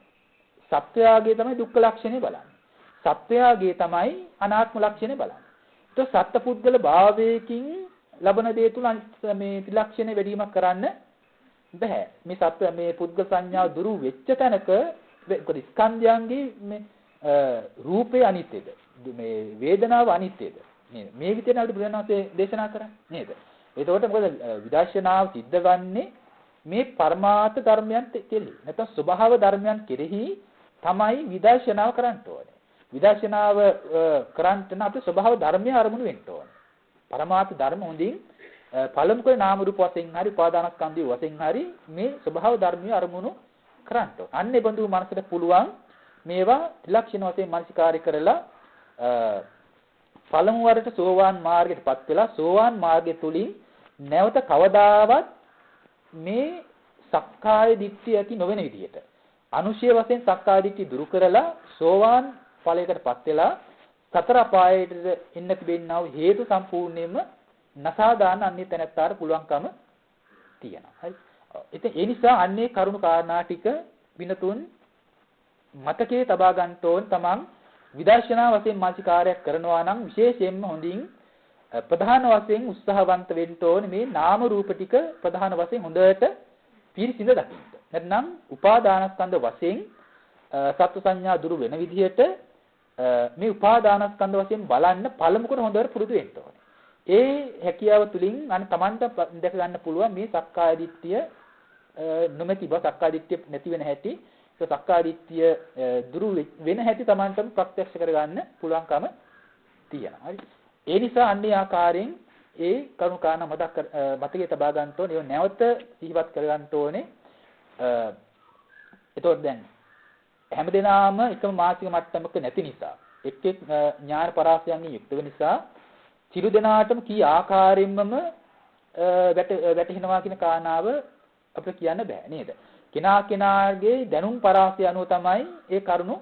සත්වයාගේ තමයි දුක්ඛ ලක්ෂණය බලන්නේ. සත්වයාගේ තමයි අනාත්ම ලක්ෂණය බලන්නේ. ඒක සත්පුද්ගල භාවයකින් ලබන දේ තුල මේ ත්‍රිලක්ෂණය වැඩිවීමක් කරන්න බෑ. මේ සත්ව මේ පුද්ගල සංඥාව දුරු වෙච්ච තැනක ස්කන්ධයන්ගේ මේ රූපේ අනිත්‍යද, මේ වේදනාව අනිත්‍යද නේද? මේ විදිහට අපිට බුදුරජාණන්සේ දේශනා කරන්නේ නේද? එතකොට මොකද විදර්ශනාව සිද්ධ වන්නේ මේ පරමාර්ථ ධර්මයන් කෙරෙහි. නැත්නම් ස්වභාව ධර්මයන් කෙරෙහි තමයි විදර්ශනාව කරන්න ඕනේ. විදර්ශනාව කරන්න නම් අපේ ස්වභාව ධර්මයේ අරමුණු වෙන්න ඕනේ. පරමාර්ථ ධර්ම හොඳින් පළමු කරේ නාම රූප වශයෙන් හරි උපාදානස්කන්ධය වශයෙන් හරි මේ ස්වභාව ධර්මයේ අරමුණු කරන්න ඕනේ. අන්නේ බඳු මනසට පුළුවන් මේවා ත්‍රිලක්ෂණ වශයෙන් මානසිකාරය කරලා පළමු වරට සෝවාන් මාර්ගයටපත් වෙලා සෝවාන් මාර්ගය තුලින් නැවත කවදාවත් මේ සක්කාය දිට්ඨිය ඇති නොවන විදිහට අනුශය වශයෙන් සක්කාය දිට්ඨිය දුරු කරලා සෝවාන් ඵලයකටපත් වෙලා සතර අපායට එන්න තිබෙනා වූ හේතු සම්පූර්ණයෙන්ම නසා දාන්න අන්නේ තැනත්තාට පුළුවන්කම තියෙනවා. හරි. ඉතින් ඒ නිසා අන්නේ කරුණු කාරණා ටික විනතුන් මතකයේ තබා ගන්න ඕන තමන් විදර්ශනා වශයෙන් මානසිකාරයක් කරනවා නම් විශේෂයෙන්ම හොඳින් ප්‍රධාන වශයෙන් උත්සාහවන්ත වෙන්න ඕනේ මේ නාම රූප ටික ප්‍රධාන වශයෙන් හොඳට පිරිසිඳ දකින්න. නැත්නම් උපාදානස්කන්ධ වශයෙන් සත්ව සංඥා දුරු වෙන විදිහට මේ උපාදානස්කන්ධ වශයෙන් බලන්න පළමු කොට හොඳට පුරුදු වෙන්න ඕනේ. ඒ හැකියාව තුලින් අන්න Tamanට දැක ගන්න පුළුවන් මේ සක්කාය දිට්ඨිය නොමැති බව, සක්කාය දිට්ඨිය නැති වෙන හැටි, සක්කාය දිට්ඨිය දුරු වෙන හැටි Tamanටම ප්‍රත්‍යක්ෂ කරගන්න පුළුවන්කම තියෙනවා. හරි. ඒ නිසා අන්නේ ආකාරයෙන් ඒ කරුණු කාරණා මතකයේ තබා ගන්න ඕනේ. ඒව නැවත සිහිපත් කර ගන්න ඕනේ. එතකොට දැන් හැමදෙනාම එකම මානසික මට්ටමක නැති නිසා, එක් එක් ඥාන පරාසයන්ගෙන් යුක්ත වෙන නිසා සිළු දෙනාටම කී ආකාරයෙන්මම වැටෙනවා කියන කාරණාව අපිට කියන්න බෑ නේද? කෙනා කෙනාගේ දැනුම් පරාසය අනුව තමයි ඒ කරුණු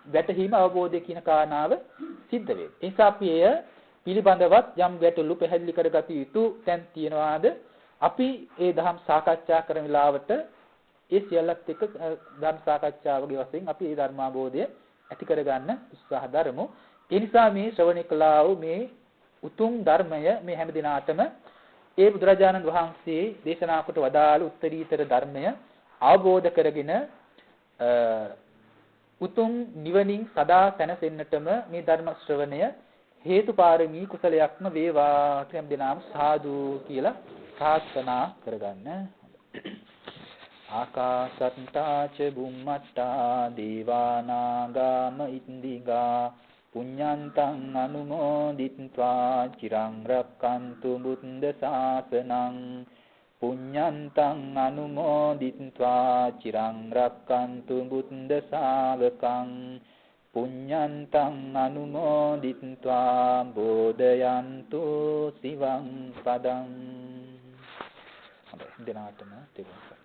වැටහීම අවබෝධය කියන කාරණාව සිද්ධ වෙන්නේ. ඒ නිසා අපි එය පිළිබඳවත් යම් ගැටලු පැහැදිලි කරගත යුතු තැන් තියනවාද? අපි ඒ දහම් සාකච්ඡා කරන වෙලාවට ඒ සියල්ලත් එක්ක ධර්ම සාකච්ඡාවගේ වශයෙන් අපි ඒ ධර්මාභෝධය ඇති කරගන්න උත්සාහ දරමු. ඒ නිසා මේ ශ්‍රවණය කළා වූ මේ උතුම් ධර්මය මේ හැම දිනාටම ඒ බුදුරජාණන් වහන්සේ දේශනා කොට වදාළ උත්තරීතර ධර්මය අවබෝධ කරගෙන උතුම් නිවනින් සදා සැනසෙන්නටම මේ ධර්ම ශ්‍රවණය හේතුපාරමී කුසලයක්ම වේවා කියන දිනාම සාදු කියලා ප්‍රාර්ථනා කරගන්න. ආකාසත්තා ච බුම්මත්තා දීවානාගාම ඉන්දිගා පුඤ්ඤන්තං අනුමෝදිත්වා චිරං රක්칸තු බුද්ධ ශාසනං පුඤ්ඤන්තං අනුමෝදිත්වා චිරං රක්칸තු බුද්ධ ශාවකං පුඤ්ඤන්තං අනුමෝදිත්වා බෝධයන්තු සිවං පදං. අපේ දිනාටම තිබුණා.